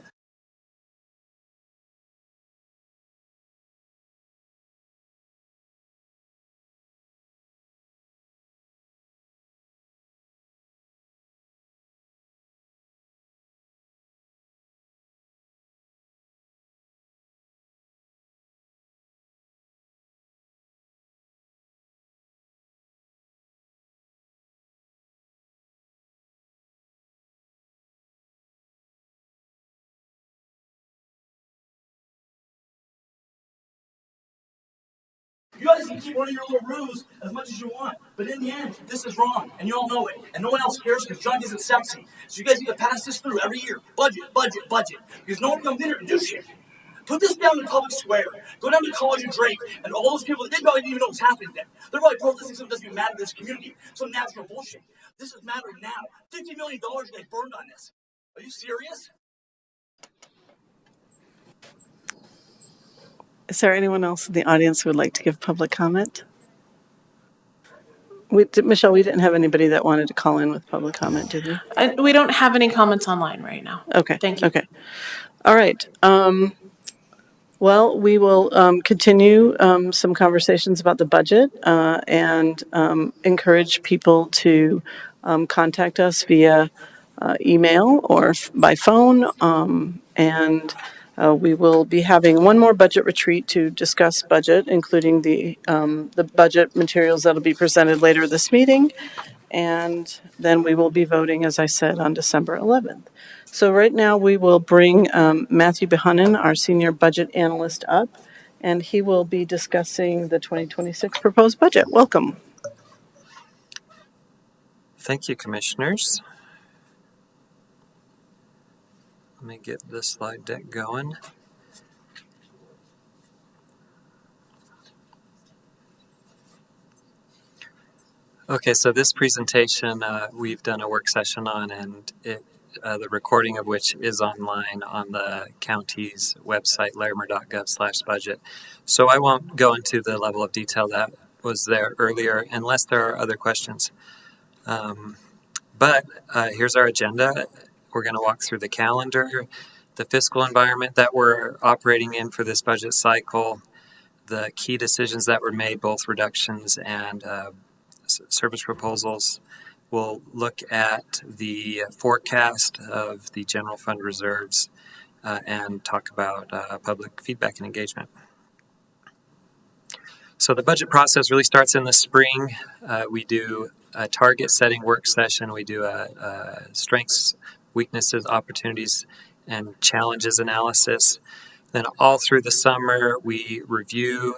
Speaker 7: You guys can keep running your little ruse as much as you want, but in the end, this is wrong, and you all know it, and no one else cares because junk isn't sexy. So you guys need to pass this through every year. Budget, budget, budget, because no one comes in here to do shit. Put this down in the public square. Go down to College and Drake, and all those people, they probably didn't even know what's happening there. They're probably protesting something that doesn't even matter to this community. Some national bullshit. This is mattering now. $50 million you guys burned on this. Are you serious?
Speaker 1: Is there anyone else in the audience who would like to give public comment? Michelle, we didn't have anybody that wanted to call in with public comment, did we?
Speaker 8: We don't have any comments online right now.
Speaker 1: Okay.
Speaker 8: Thank you.
Speaker 1: Okay. All right. Well, we will continue some conversations about the budget and encourage people to contact us via email or by phone. And we will be having one more budget retreat to discuss budget, including the budget materials that will be presented later this meeting. And then we will be voting, as I said, on December 11th. So right now we will bring Matthew Behunin, our senior budget analyst, up, and he will be discussing the 2026 proposed budget. Welcome.
Speaker 9: Thank you, Commissioners. Let me get this slide deck going. Okay, so this presentation we've done a work session on, and the recording of which is online on the county's website, larimer.gov/budget. So I won't go into the level of detail that was there earlier unless there are other questions. But here's our agenda. We're going to walk through the calendar, the fiscal environment that we're operating in for this budget cycle, the key decisions that were made, both reductions and service proposals. We'll look at the forecast of the general fund reserves and talk about public feedback and engagement. So the budget process really starts in the spring. We do a target setting work session. We do a strengths, weaknesses, opportunities, and challenges analysis. Then all through the summer, we review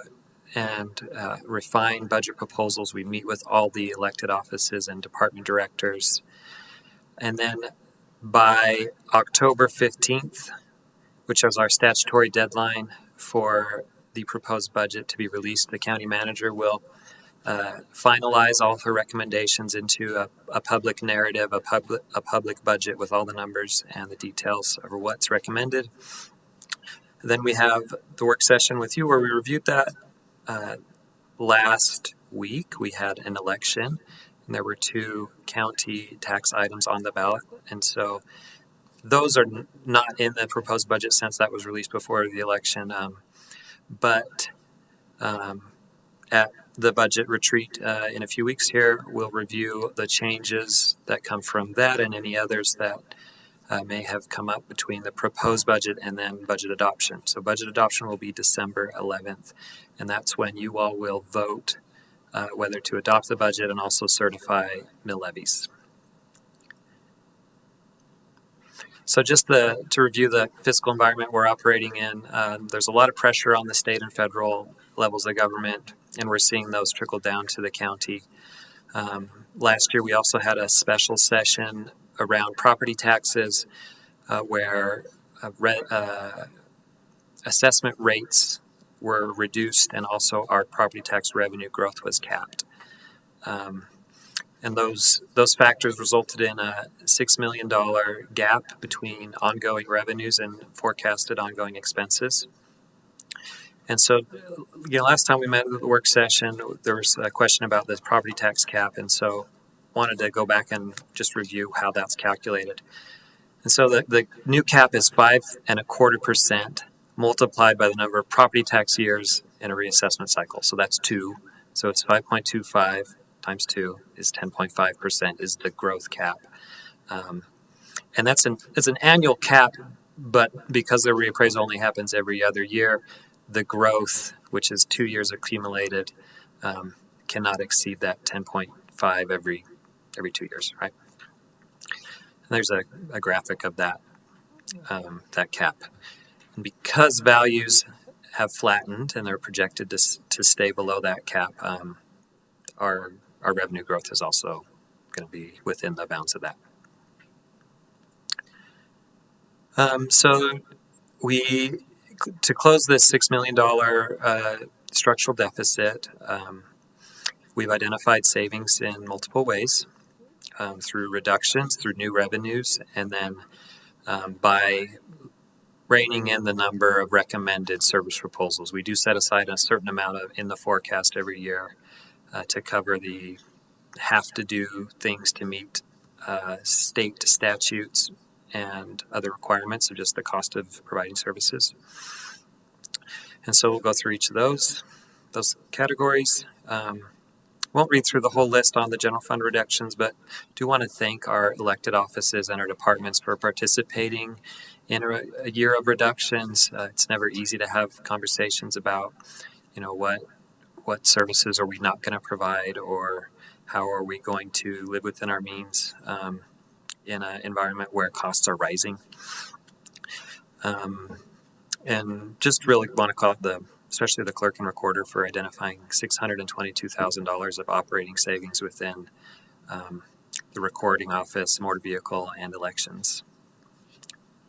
Speaker 9: and refine budget proposals. We meet with all the elected offices and department directors. And then by October 15th, which was our statutory deadline for the proposed budget to be released, the county manager will finalize all her recommendations into a public narrative, a public budget with all the numbers and the details of what's recommended. Then we have the work session with you where we reviewed that. Last week we had an election and there were 2 county tax items on the ballot, and so those are not in the proposed budget since that was released before the election, but at the budget retreat in a few weeks here, we'll review the changes that come from that and any others that may have come up between the proposed budget and then budget adoption. So budget adoption will be December 11th, and that's when you all will vote whether to adopt the budget and also certify mill levies. So just to review the fiscal environment we're operating in, there's a lot of pressure on the state and federal levels of government, and we're seeing those trickle down to the county. Last year, we also had a special session around property taxes where assessment rates were reduced and also our property tax revenue growth was capped. And those factors resulted in a $6 million gap between ongoing revenues and forecasted ongoing expenses. And so, last time we met at the work session, there was a question about this property tax cap, and so wanted to go back and just review how that's calculated. And so the new cap is 5.25% multiplied by the number of property tax years in a reassessment cycle. So that's 2. So it's 5.25 times 2 is 10.5% is the growth cap. And it's an annual cap, but because the reappraisal only happens every other year, the growth, which is 2 years accumulated, cannot exceed that 10.5 every 2 years, right? And there's a graphic of that cap. And because values have flattened and they're projected to stay below that cap, our revenue growth is also going to be within the bounds of that. So to close this $6 million structural deficit, we've identified savings in multiple ways, through reductions, through new revenues, and then by reining in the number of recommended service proposals. We do set aside a certain amount in the forecast every year to cover the have to do things to meet state statutes and other requirements of just the cost of providing services. And so we'll go through each of those categories. Won't read through the whole list on the general fund reductions, but do want to thank our elected offices and our departments for participating in a year of reductions. It's never easy to have conversations about, what services are we not going to provide, or how are we going to live within our means in an environment where costs are rising. And just really want to call it especially the clerk and recorder for identifying $622,000 of operating savings within the recording office, motor vehicle, and elections.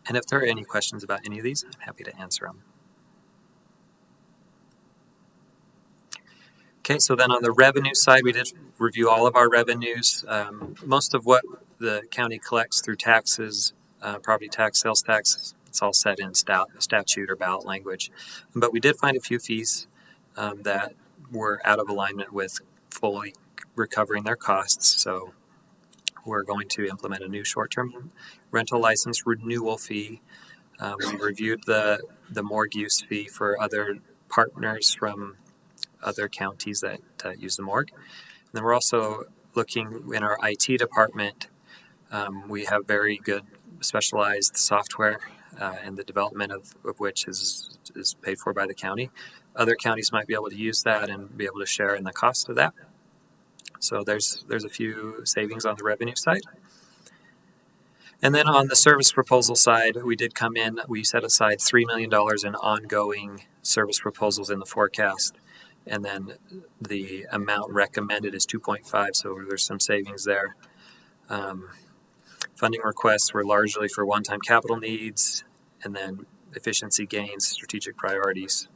Speaker 9: And if there are any questions about any of these, I'm happy to answer them. Okay, so then on the revenue side, we did review all of our revenues. Most of what the county collects through taxes, property tax, sales tax, it's all set in statute or ballot language. But we did find a few fees that were out of alignment with fully recovering their costs. So we're going to implement a new short-term rental license renewal fee. We reviewed the morgue use fee for other partners from other counties that use the morgue. And then we're also looking in our IT department. We have very good specialized software, and the development of which is paid for by the county. Other counties might be able to use that and be able to share in the cost of that. So there's a few savings on the revenue side. And then on the service proposal side, we did come in, we set aside $3 million in ongoing service proposals in the forecast. And then the amount recommended is 2.5, so there's some savings there. Funding requests were largely for one-time capital needs, and then efficiency gains, strategic priorities,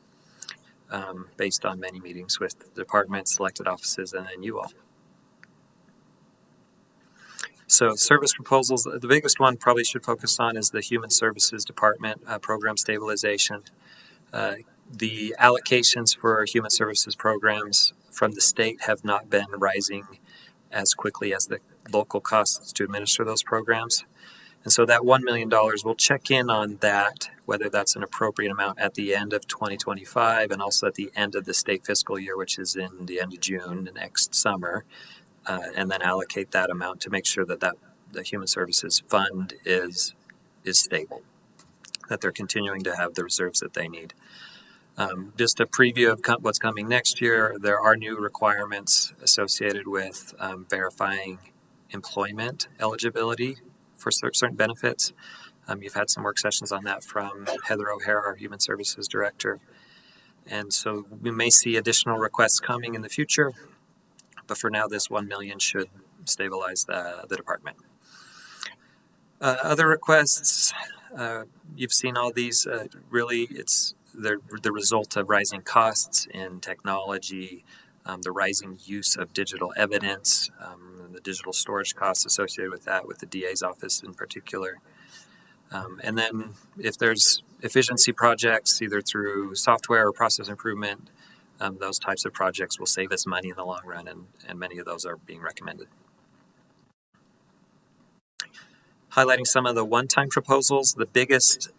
Speaker 9: based on many meetings with departments, elected offices, and then you all. So service proposals, the biggest one probably should focus on is the Human Services Department program stabilization. The allocations for human services programs from the state have not been rising as quickly as the local costs to administer those programs. And so that $1 million, we'll check in on that, whether that's an appropriate amount at the end of 2025 and also at the end of the state fiscal year, which is in the end of June next summer, and then allocate that amount to make sure that the Human Services Fund is stable, that they're continuing to have the reserves that they need. Just a preview of what's coming next year, there are new requirements associated with verifying employment eligibility for certain benefits. You've had some work sessions on that from Heather O'Hara, our Human Services Director. And so we may see additional requests coming in the future, but for now, this $1 million should stabilize the department. Other requests, you've seen all these, really it's the result of rising costs in technology, the rising use of digital evidence, the digital storage costs associated with that, with the DA's office in particular. And then if there's efficiency projects, either through software or process improvement, those types of projects will save us money in the long run, and many of those are being recommended. Highlighting some of the one-time proposals, the biggest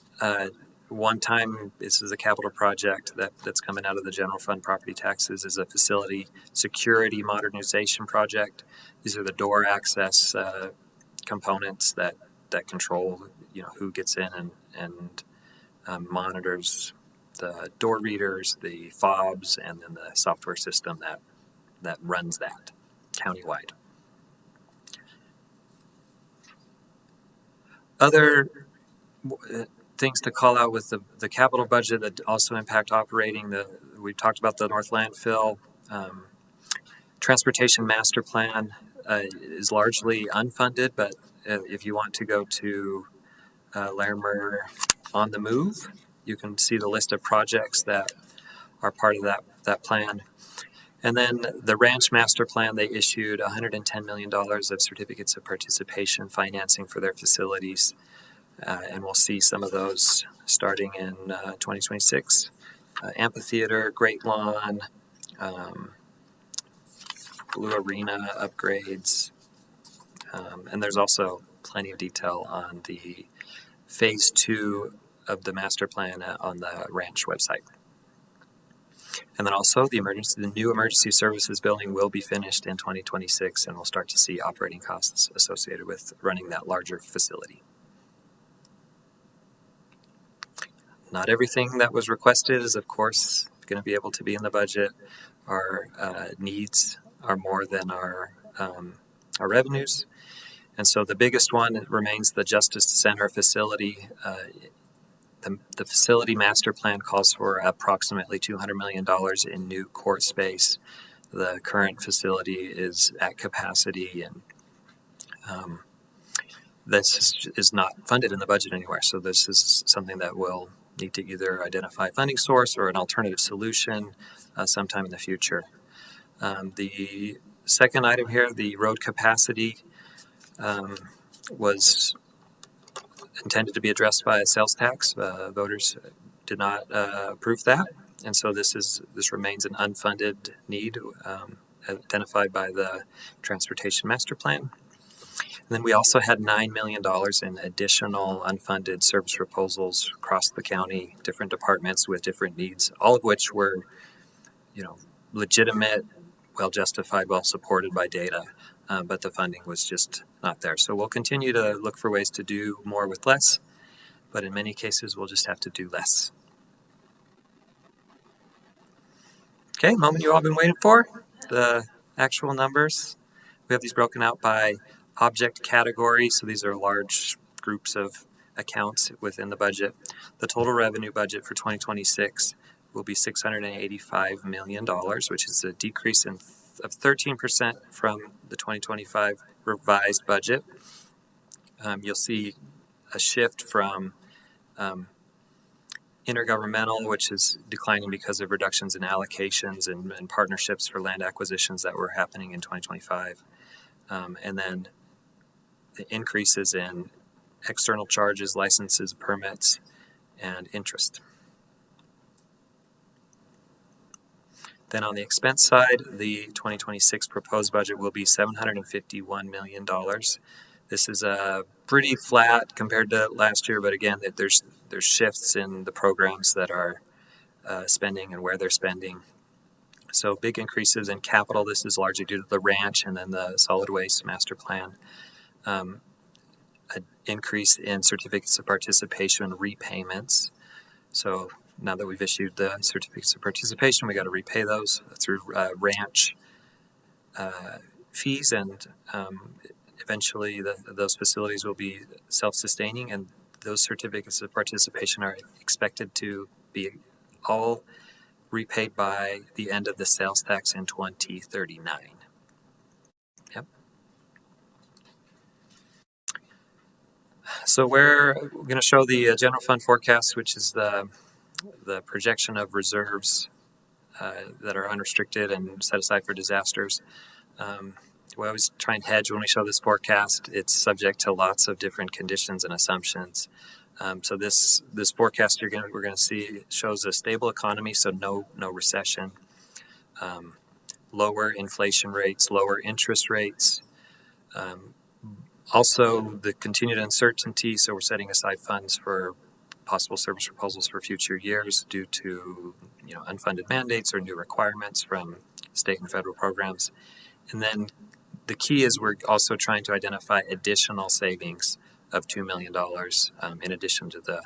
Speaker 9: one-time, this is a capital project that's coming out of the general fund property taxes, is a facility security modernization project. These are the door access components that control, who gets in and monitors the door readers, the fobs, and then the software system that runs that countywide. Other things to call out with the capital budget that also impact operating, we talked about the North Landfill. Transportation Master Plan is largely unfunded, but if you want to go to Larimer on the Move, you can see the list of projects that are part of that plan. And then the Ranch Master Plan, they issued $110 million of certificates of participation financing for their facilities. And we'll see some of those starting in 2026. Amphitheater, Great Lawn, Blue Arena upgrades. And there's also plenty of detail on the phase 2 of the master plan on the ranch website. And then also the new emergency services building will be finished in 2026, and we'll start to see operating costs associated with running that larger facility. Not everything that was requested is, of course, going to be able to be in the budget. Our needs are more than our revenues, And so the biggest one remains the Justice Center facility. The facility master plan calls for approximately $200 million in new court space. The current facility is at capacity, and this is not funded in the budget anywhere. So this is something that we'll need to either identify a funding source or an alternative solution sometime in the future. The second item here, the road capacity, was intended to be addressed by a sales tax. Voters did not approve that, and so this remains an unfunded need identified by the Transportation Master Plan. And then we also had $9 million in additional unfunded service proposals across the county, different departments with different needs, all of which were, legitimate, well justified, well supported by data, but the funding was just not there. So we'll continue to look for ways to do more with less, but in many cases we'll just have to do less. Okay, moment you all been waiting for, the actual numbers. We have these broken out by object category, so these are large groups of accounts within the budget. The total revenue budget for 2026 will be $685 million, which is a decrease of 13% from the 2025 revised budget. You'll see a shift from intergovernmental, which is declining because of reductions in allocations and partnerships for land acquisitions that were happening in 2025. And then the increases in external charges, licenses, permits, and interest. Then on the expense side, the 2026 proposed budget will be $751 million. This is pretty flat compared to last year, but again, there's shifts in the programs that are spending and where they're spending. So big increases in capital. This is largely due to the ranch and then the solid waste master plan. An increase in certificates of participation repayments. So now that we've issued the certificates of participation, we got to repay those through ranch fees, and eventually those facilities will be self-sustaining, and those certificates of participation are expected to be all repaid by the end of the sales tax in 2039. Yep. So we're going to show the general fund forecast, which is the projection of reserves that are unrestricted and set aside for disasters. We always try and hedge when we show this forecast. It's subject to lots of different conditions and assumptions. So this forecast we're going to see shows a stable economy, so no recession, lower inflation rates, lower interest rates. Also, the continued uncertainty, so we're setting aside funds for possible service proposals for future years due to unfunded mandates or new requirements from state and federal programs. And then the key is we're also trying to identify additional savings of $2 million in addition to the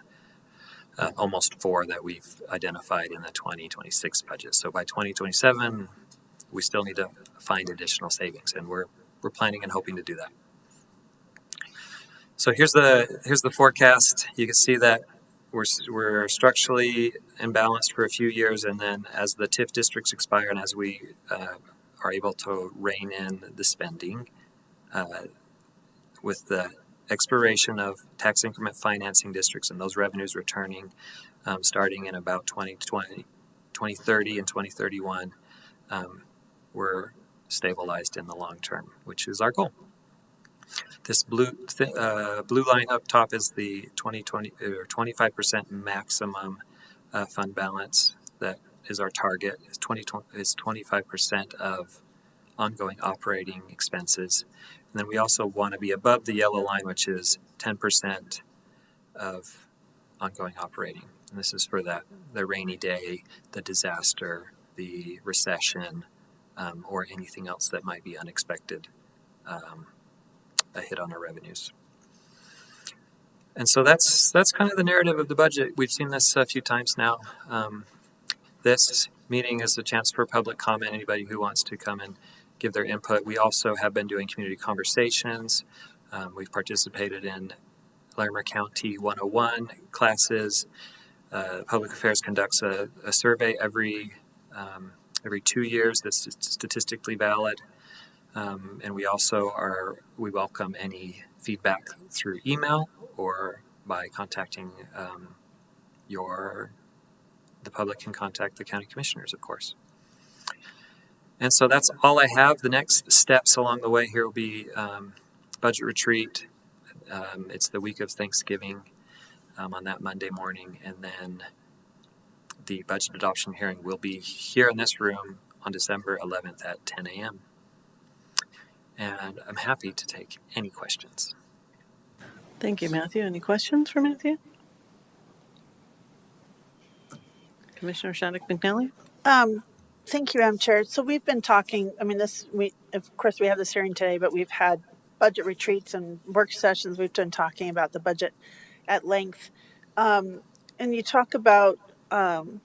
Speaker 9: almost $4 million that we've identified in the 2026 budget. So by 2027, we still need to find additional savings, and we're planning and hoping to do that. So here's the forecast. You can see that we're structurally imbalanced for a few years, and then as the TIF districts expire and as we are able to rein in the spending with the expiration of tax increment financing districts and those revenues returning starting in about 2030 and 2031, we're stabilized in the long term, which is our goal. This blue line up top is the 2020 or 25% maximum fund balance that is our target. Is 25% of ongoing operating expenses, and then we also want to be above the yellow line, which is 10% of ongoing operating. And this is for the rainy day, the disaster, the recession, or anything else that might be unexpected. A hit on our revenues. And so that's kind of the narrative of the budget. We've seen this a few times now. This meeting is a chance for public comment, anybody who wants to come and give their input. We also have been doing community conversations. We've participated in Larimer County 101 classes. Public Affairs conducts a survey every 2 years that's statistically valid. And we welcome any feedback through email or by contacting the public can contact the county commissioners, of course. And so that's all I have. The next steps along the way here will be budget retreat. It's the week of Thanksgiving on that Monday morning, and then the budget adoption hearing will be here in this room on December 11th at 10 a.m. And I'm happy to take any questions.
Speaker 1: Thank you, Matthew. Any questions for Matthew? Commissioner Shattuck McNally?
Speaker 4: Thank you, Madam Chair. So we've been talking, of course, we have this hearing today, but we've had budget retreats and work sessions. We've been talking about the budget at length. And you talk about, the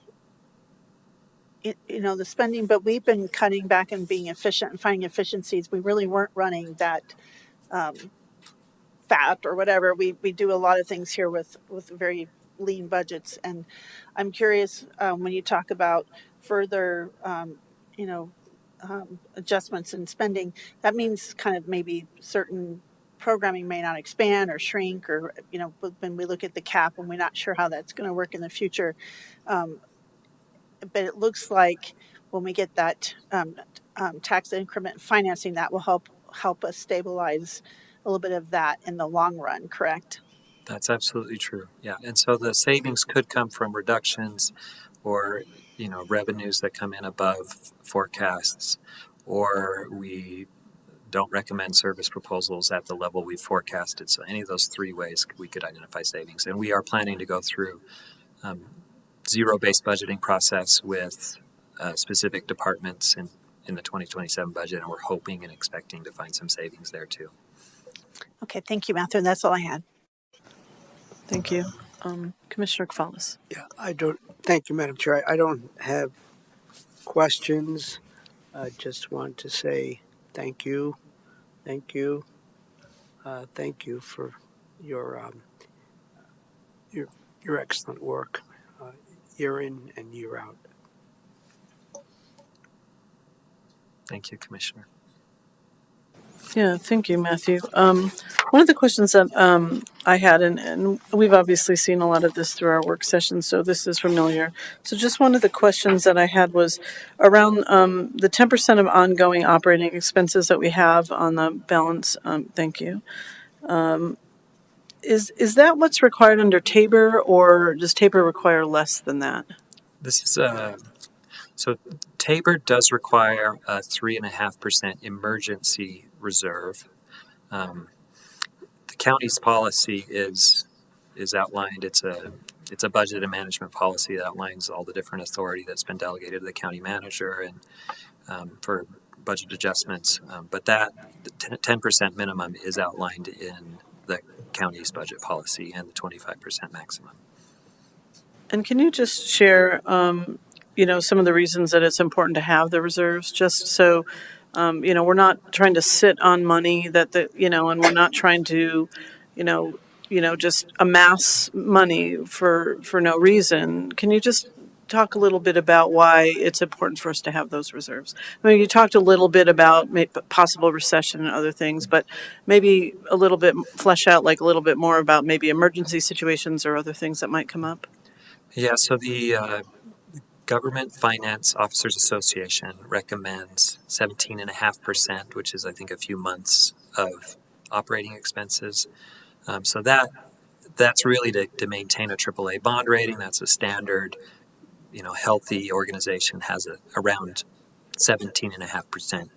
Speaker 4: spending, but we've been cutting back and being efficient and finding efficiencies. We really weren't running that fat or whatever. We do a lot of things here with very lean budgets. And I'm curious, when you talk about further, adjustments in spending, that means kind of maybe certain programming may not expand or shrink, or, when we look at the cap and we're not sure how that's going to work in the future. But it looks like when we get that tax increment financing, that will help us stabilize a little bit of that in the long run, correct?
Speaker 9: That's absolutely true. Yeah. And so the savings could come from reductions or, revenues that come in above forecasts, or we don't recommend service proposals at the level we've forecasted. So any of those three ways we could identify savings. And we are planning to go through zero-based budgeting process with specific departments in the 2027 budget, and we're hoping and expecting to find some savings there too.
Speaker 4: Okay, thank you, Matthew. And that's all I had.
Speaker 1: Thank you. Commissioner Kvalis?
Speaker 6: Yeah, thank you, Madam Chair. I don't have questions. I just want to say thank you. Thank you. Thank you for your excellent work, year in and year out.
Speaker 9: Thank you, Commissioner.
Speaker 1: Yeah, thank you, Matthew. One of the questions that I had, and we've obviously seen a lot of this through our work sessions, so this is familiar. So just one of the questions that I had was around the 10% of ongoing operating expenses that we have on the balance. Thank you. Is that what's required under Tabor, or does Tabor require less than that?
Speaker 9: This is so Tabor does require a 3.5% emergency reserve. The county's policy is outlined. It's a budget and management policy that outlines all the different authority that's been delegated to the county manager and for budget adjustments. But that 10% minimum is outlined in the county's budget policy and the 25% maximum.
Speaker 1: And can you just share, some of the reasons that it's important to have the reserves, just so, we're not trying to sit on money and we're not trying to, just amass money for no reason. Can you just talk a little bit about why it's important for us to have those reserves? I mean, you talked a little bit about possible recession and other things, but maybe a little bit flesh out like a little bit more about maybe emergency situations or other things that might come up.
Speaker 9: Yeah, so the Government Finance Officers Association recommends 17.5%, which is, I think, a few months of operating expenses. So that's really to maintain a AAA bond rating. That's a standard. Healthy organization has around 17.5%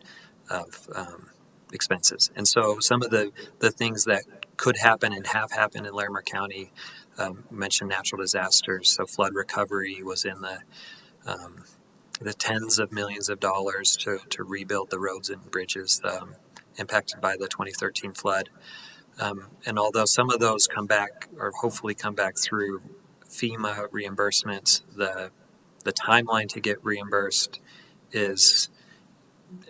Speaker 9: of expenses. And so some of the things that could happen and have happened in Larimer County, mentioned natural disasters. So flood recovery was in the tens of millions of dollars to rebuild the roads and bridges impacted by the 2013 flood. And although some of those come back or hopefully come back through FEMA reimbursements, the timeline to get reimbursed is,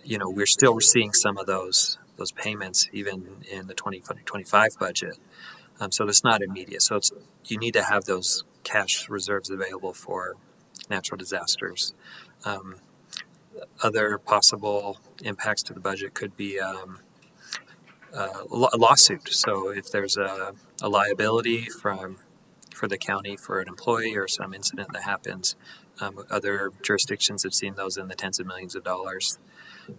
Speaker 9: we're still seeing some of those those payments even in the 2025 budget. So it's not immediate. So you need to have those cash reserves available for natural disasters. Other possible impacts to the budget could be a lawsuit. So if there's a liability for the county for an employee or some incident that happens, other jurisdictions have seen those in the tens of millions of dollars.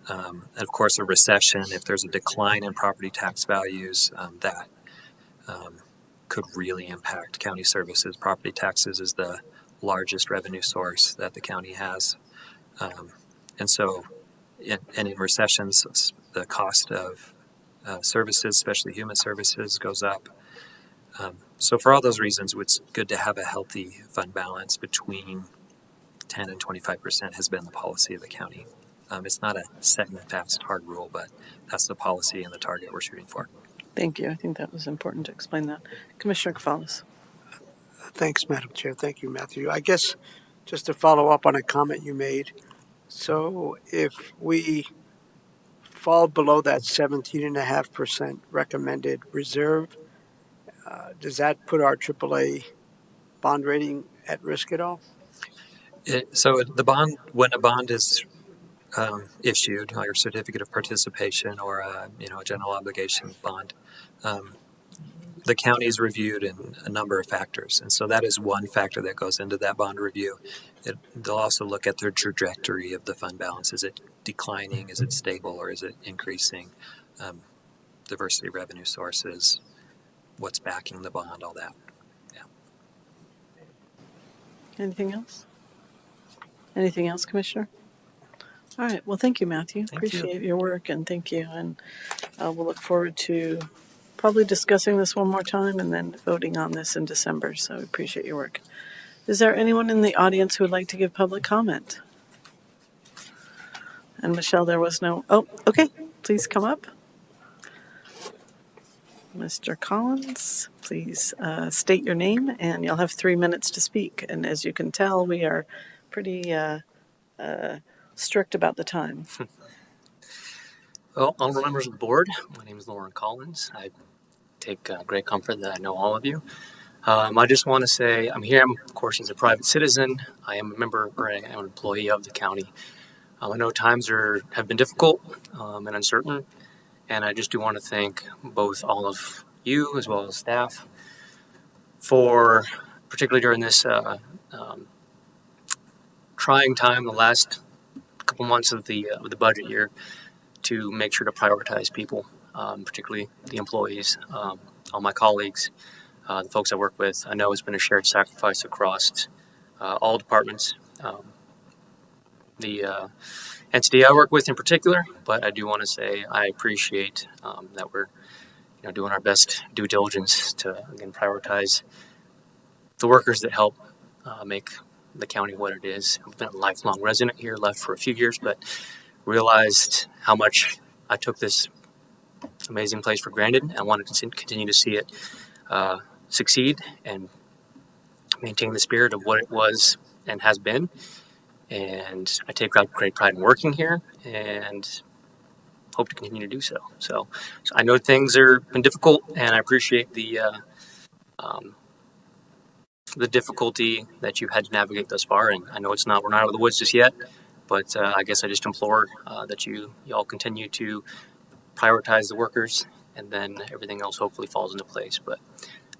Speaker 9: And of course, a recession, if there's a decline in property tax values, that could really impact county services. Property taxes is the largest revenue source that the county has. And so, in recessions, the cost of services, especially human services, goes up. So for all those reasons, it's good to have a healthy fund balance between 10 and 25% has been the policy of the county. It's not a set and fast hard rule, but that's the policy and the target we're shooting for.
Speaker 1: Thank you. I think that was important to explain that. Commissioner Cafalas.
Speaker 6: Thanks, Madam Chair. Thank you, Matthew. I guess just to follow up on a comment you made. So if we fall below that 17.5% recommended reserve, does that put our AAA bond rating at risk at all?
Speaker 9: So the bond, when a bond is issued, like a certificate of participation or a general obligation bond, the county is reviewed in a number of factors, and so that is one factor that goes into that bond review. They'll also look at the trajectory of the fund balance. Is it declining? Is it stable? Or is it increasing? Diversity of revenue sources, what's backing the bond, all that. Yeah.
Speaker 1: Anything else? Anything else, Commissioner? All right. Well, thank you, Matthew. Appreciate your work, and thank you. And we'll look forward to probably discussing this one more time and then voting on this in December. So we appreciate your work. Is there anyone in the audience who would like to give public comment? And Michelle, there was no. Oh, okay. Please come up. Mr. Collins, please state your name, and you'll have 3 minutes to speak. And as you can tell, we are pretty strict about the time.
Speaker 10: Well, honorable members of the board, my name is Lauren Collins. I take great comfort that I know all of you. I just want to say I'm here, of course, as a private citizen. I am a member or I am an employee of the county. I know times have been difficult and uncertain, and I just do want to thank both all of you as well as staff for, particularly during this trying time, the last couple months of the budget year, to make sure to prioritize people, particularly the employees, all my colleagues, the folks I work with. I know it's been a shared sacrifice across all departments. The entity I work with in particular, but I do want to say I appreciate that we're doing our best due diligence to, again, prioritize the workers that help make the county what it is. I've been a lifelong resident here, left for a few years, but realized how much I took this amazing place for granted, and I want to continue to see it succeed and maintain the spirit of what it was and has been. And I take great pride in working here and hope to continue to do so. So I know things have been difficult, and I appreciate the difficulty that you've had to navigate thus far. And I know we're not out of the woods just yet, but I guess I just implore that you all continue to prioritize the workers, and then everything else hopefully falls into place. But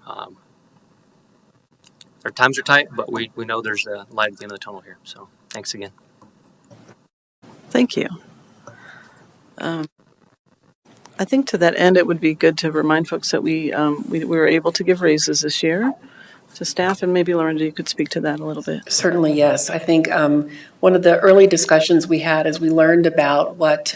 Speaker 10: our times are tight, but we know there's a light at the end of the tunnel here. So thanks again.
Speaker 1: Thank you. I think to that end, it would be good to remind folks that we were able to give raises this year to staff, and maybe Lauren, you could speak to that a little bit.
Speaker 2: Certainly, yes. I think one of the early discussions we had as we learned about what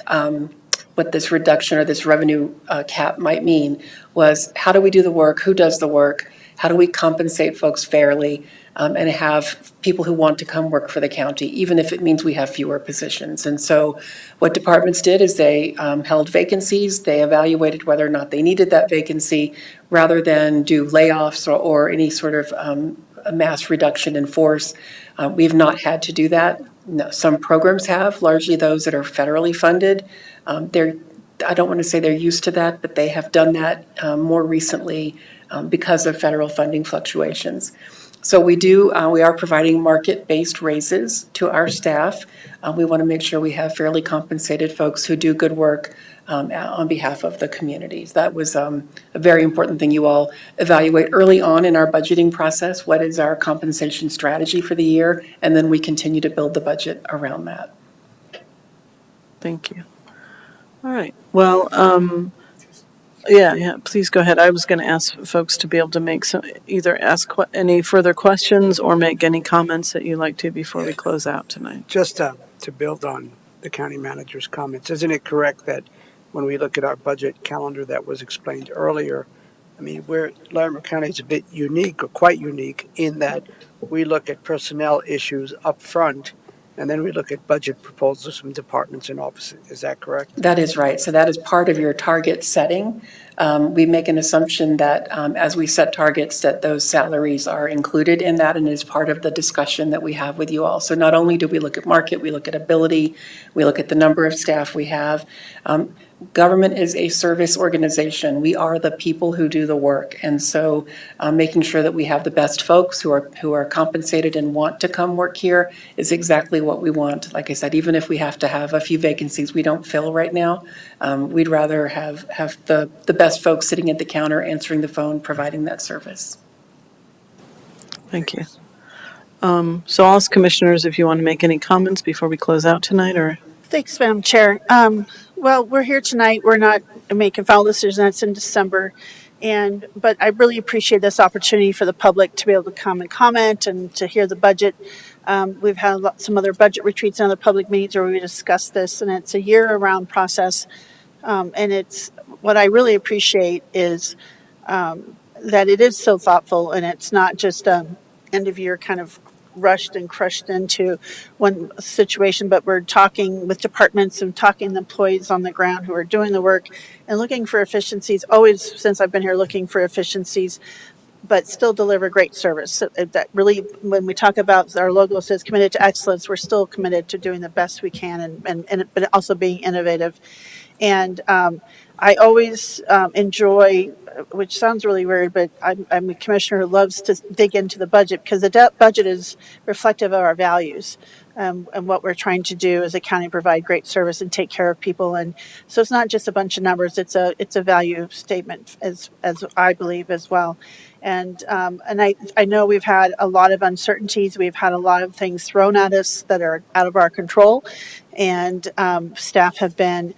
Speaker 2: this reduction or this revenue cap might mean was, how do we do the work? Who does the work? How do we compensate folks fairly and have people who want to come work for the county, even if it means we have fewer positions? And so what departments did is they held vacancies. They evaluated whether or not they needed that vacancy rather than do layoffs or any sort of a mass reduction in force. We've not had to do that. No, some programs have, largely those that are federally funded. I don't want to say they're used to that, but they have done that more recently because of federal funding fluctuations. So we are providing market-based raises to our staff. We want to make sure we have fairly compensated folks who do good work on behalf of the communities. That was a very important thing you all evaluate early on in our budgeting process. What is our compensation strategy for the year? And then we continue to build the budget around that.
Speaker 1: Thank you. All right. Well, yeah, please go ahead. I was going to ask folks to be able to make either ask any further questions or make any comments that you'd like to before we close out tonight.
Speaker 6: Just to build on the county manager's comments, isn't it correct that when we look at our budget calendar that was explained earlier, I mean, Larimer County is a bit unique or quite unique in that we look at personnel issues up front and then we look at budget proposals from departments and offices. Is that correct?
Speaker 2: That is right. So that is part of your target setting. We make an assumption that as we set targets, that those salaries are included in that and is part of the discussion that we have with you all. So not only do we look at market, we look at ability, we look at the number of staff we have. Government is a service organization. We are the people who do the work. And so making sure that we have the best folks who are compensated and want to come work here is exactly what we want. Like I said, even if we have to have a few vacancies we don't fill right now, we'd rather have the best folks sitting at the counter, answering the phone, providing that service.
Speaker 1: Thank you. So I'll ask commissioners if you want to make any comments before we close out tonight, or?
Speaker 4: Thanks, Madam Chair. Well, we're here tonight. We're not making final decisions. That's in December. But I really appreciate this opportunity for the public to be able to come and comment and to hear the budget. We've had some other budget retreats and other public meetings where we discuss this, and it's a year-round process. And it's what I really appreciate is that it is so thoughtful, and it's not just end of year kind of rushed and crushed into one situation, but we're talking with departments and talking to employees on the ground who are doing the work and looking for efficiencies, always since I've been here looking for efficiencies, but still deliver great service. So that really, when we talk about our logo says committed to excellence, we're still committed to doing the best we can but also being innovative. And I always enjoy, which sounds really weird, but I'm a commissioner who loves to dig into the budget because the budget is reflective of our values and what we're trying to do as a county, provide great service and take care of people. And so it's not just a bunch of numbers; it's a value statement, as I believe as well. And I know we've had a lot of uncertainties. We've had a lot of things thrown at us that are out of our control, and staff have been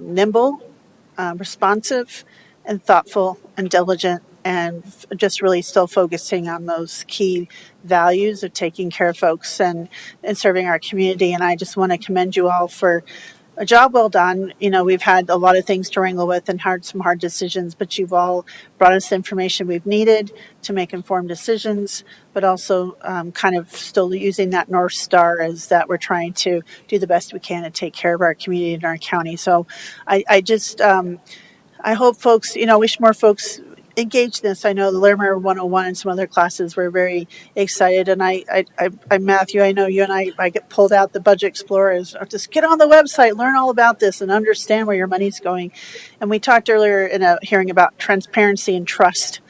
Speaker 4: nimble, responsive, and thoughtful and diligent, and just really still focusing on those key values of taking care of folks and serving our community. And I just want to commend you all for a job well done. You know, we've had a lot of things to wrangle with and some hard decisions, but you've all brought us the information we've needed to make informed decisions, but also kind of still using that North Star as that we're trying to do the best we can to take care of our community and our county. So I just, I hope folks, wish more folks engage this. I know the Larimer 101 and some other classes were very excited. And I Matthew, I know you and I get pulled out the Budget Explorers. Just get on the website, learn all about this, and understand where your money's going. And we talked earlier in a hearing about transparency and trust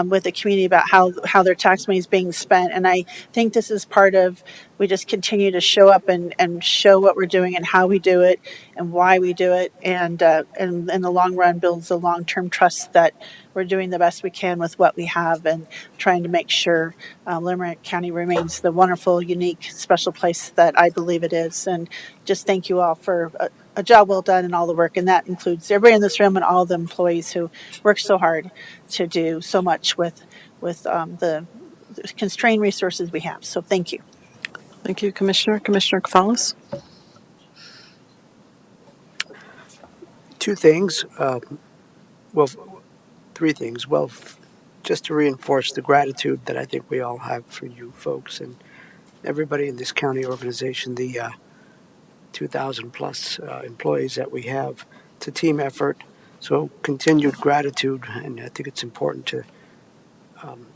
Speaker 4: with the community about how their tax money is being spent. And I think this is part of, we just continue to show up and show what we're doing and how we do it and why we do it. And in the long run builds a long-term trust that we're doing the best we can with what we have and trying to make sure Limerick County remains the wonderful, unique, special place that I believe it is. And just thank you all for a job well done and all the work. And that includes everybody in this room and all the employees who work so hard to do so much with the constrained resources we have. So thank you.
Speaker 1: Thank you, Commissioner. Commissioner Kafalis?
Speaker 6: Two things. Three things. Well, just to reinforce the gratitude that I think we all have for you folks and everybody in this county organization, the 2,000 plus employees that we have. It's a team effort. So continued gratitude, and I think it's important to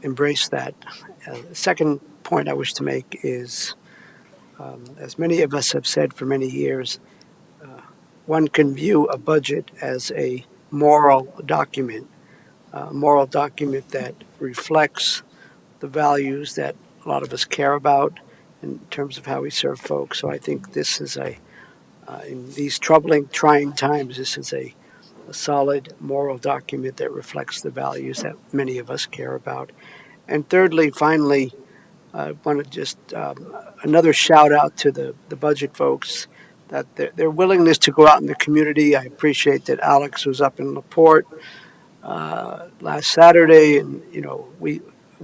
Speaker 6: embrace that. The second point I wish to make is, as many of us have said for many years, one can view a budget as a moral document, that reflects the values that a lot of us care about in terms of how we serve folks. So I think this is in these troubling, trying times, this is a solid moral document that reflects the values that many of us care about. And thirdly, finally, I want to just another shout out to the budget folks, that their willingness to go out in the community. I appreciate that Alex was up in LaPorte last Saturday, and we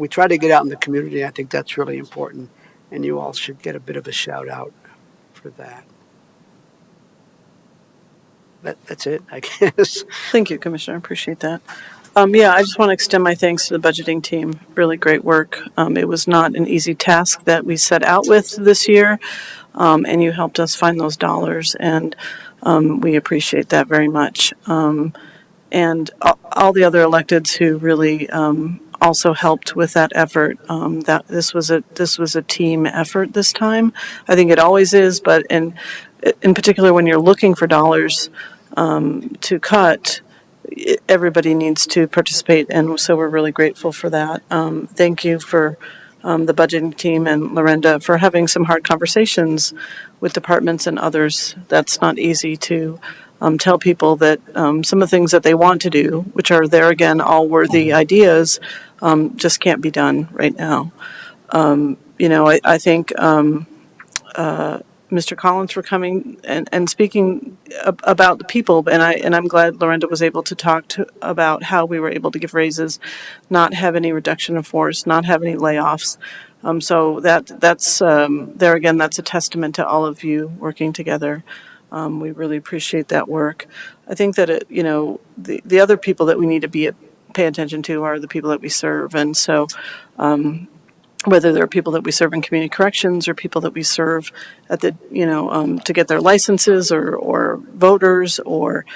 Speaker 6: try to get out in the community. I think that's really important, and you all should get a bit of a shout out for that. That's it, I guess.
Speaker 1: Thank you, Commissioner. I appreciate that. Yeah, I just want to extend my thanks to the budgeting team. Really great work. It was not an easy task that we set out with this year, and you helped us find those dollars, and we appreciate that very much. And all the other electeds who really also helped with that effort. That this was a team effort this time. I think it always is, but in particular when you're looking for dollars to cut, everybody needs to participate, and so we're really grateful for that. Thank you for the budgeting team and Lorenda for having some hard conversations with departments and others. That's not easy to tell people that some of the things that they want to do, which are there again, all worthy ideas, just can't be done right now. I thank Mr. Collins for coming and speaking about the people, and I'm glad Lorenda was able to talk about how we were able to give raises, not have any reduction of force, not have any layoffs. So that's there again. That's a testament to all of you working together. We really appreciate that work. I think that the other people that we need to pay attention to are the people that we serve, and so. Whether they're people that we serve in community corrections or people that we serve at the, to get their licenses or voters or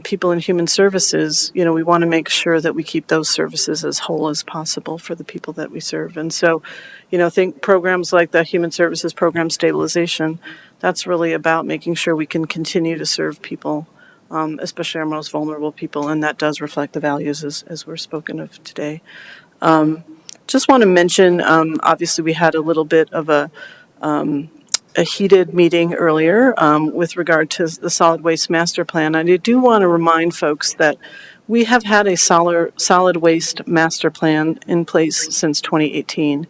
Speaker 1: people in human services, we want to make sure that we keep those services as whole as possible for the people that we serve. And so, think programs like the Human Services Program Stabilization, that's really about making sure we can continue to serve people, especially our most vulnerable people, and that does reflect the values as we're spoken of today. Just want to mention, obviously, we had a little bit of a heated meeting earlier with regard to the solid waste master plan. And I do want to remind folks that we have had a solid waste master plan in place since 2018.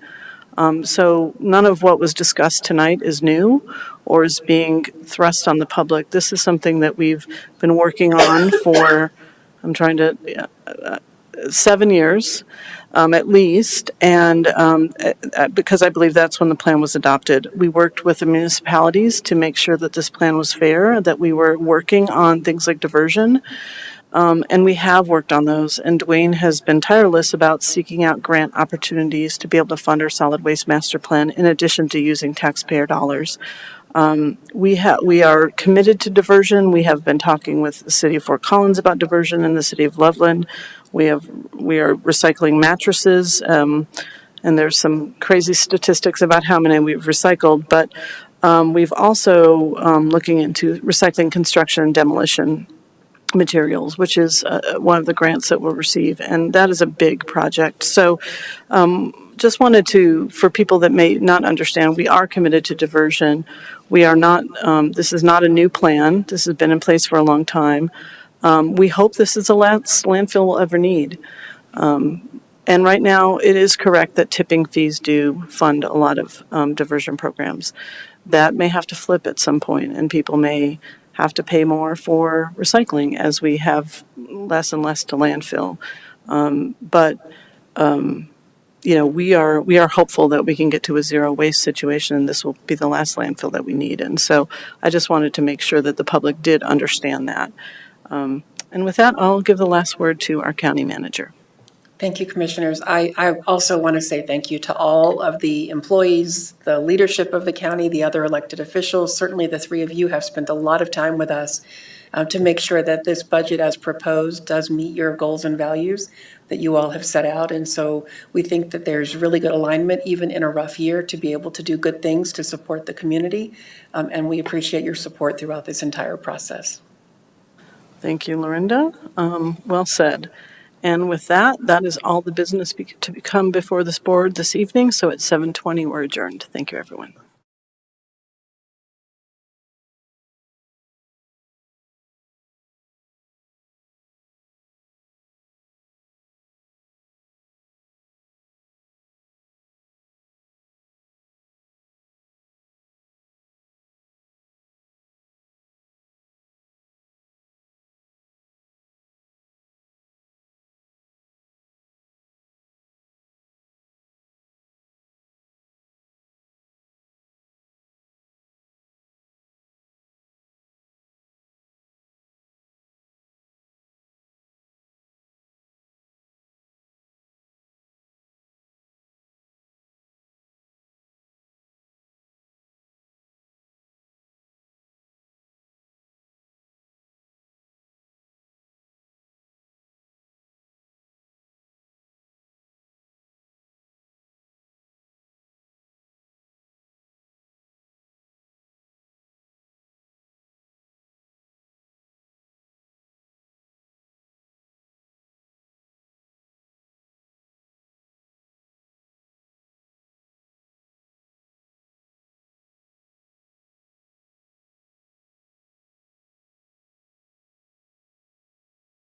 Speaker 1: So none of what was discussed tonight is new or is being thrust on the public. This is something that we've been working on for, 7 years. At least, and because I believe that's when the plan was adopted. We worked with the municipalities to make sure that this plan was fair, that we were working on things like diversion, and we have worked on those. And Dwayne has been tireless about seeking out grant opportunities to be able to fund our solid waste master plan, in addition to using taxpayer dollars. We are committed to diversion. We have been talking with the city of Fort Collins about diversion and the city of Loveland. We are recycling mattresses, and there's some crazy statistics about how many we've recycled. But we've also looking into recycling construction and demolition materials, which is one of the grants that we'll receive, and that is a big project. So just wanted to, for people that may not understand, we are committed to diversion. We are not, this is not a new plan. This has been in place for a long time. We hope this is the last landfill we'll ever need. And right now, it is correct that tipping fees do fund a lot of diversion programs. That may have to flip at some point, and people may have to pay more for recycling as we have less and less to landfill. We are hopeful that we can get to a zero waste situation, and this will be the last landfill that we need. And so I just wanted to make sure that the public did understand that. And with that, I'll give the last word to our county manager.
Speaker 2: Thank you, Commissioners. I also want to say thank you to all of the employees, the leadership of the county, the other elected officials. Certainly the three of you have spent a lot of time with us to make sure that this budget as proposed does meet your goals and values. that you all have set out. And so we think that there's really good alignment, even in a rough year, to be able to do good things to support the community. And we appreciate your support throughout this entire process.
Speaker 1: Thank you, Lorinda. Well said. And with that, that is all the business to come before this board this evening. So at 7:20, we're adjourned. Thank you, everyone.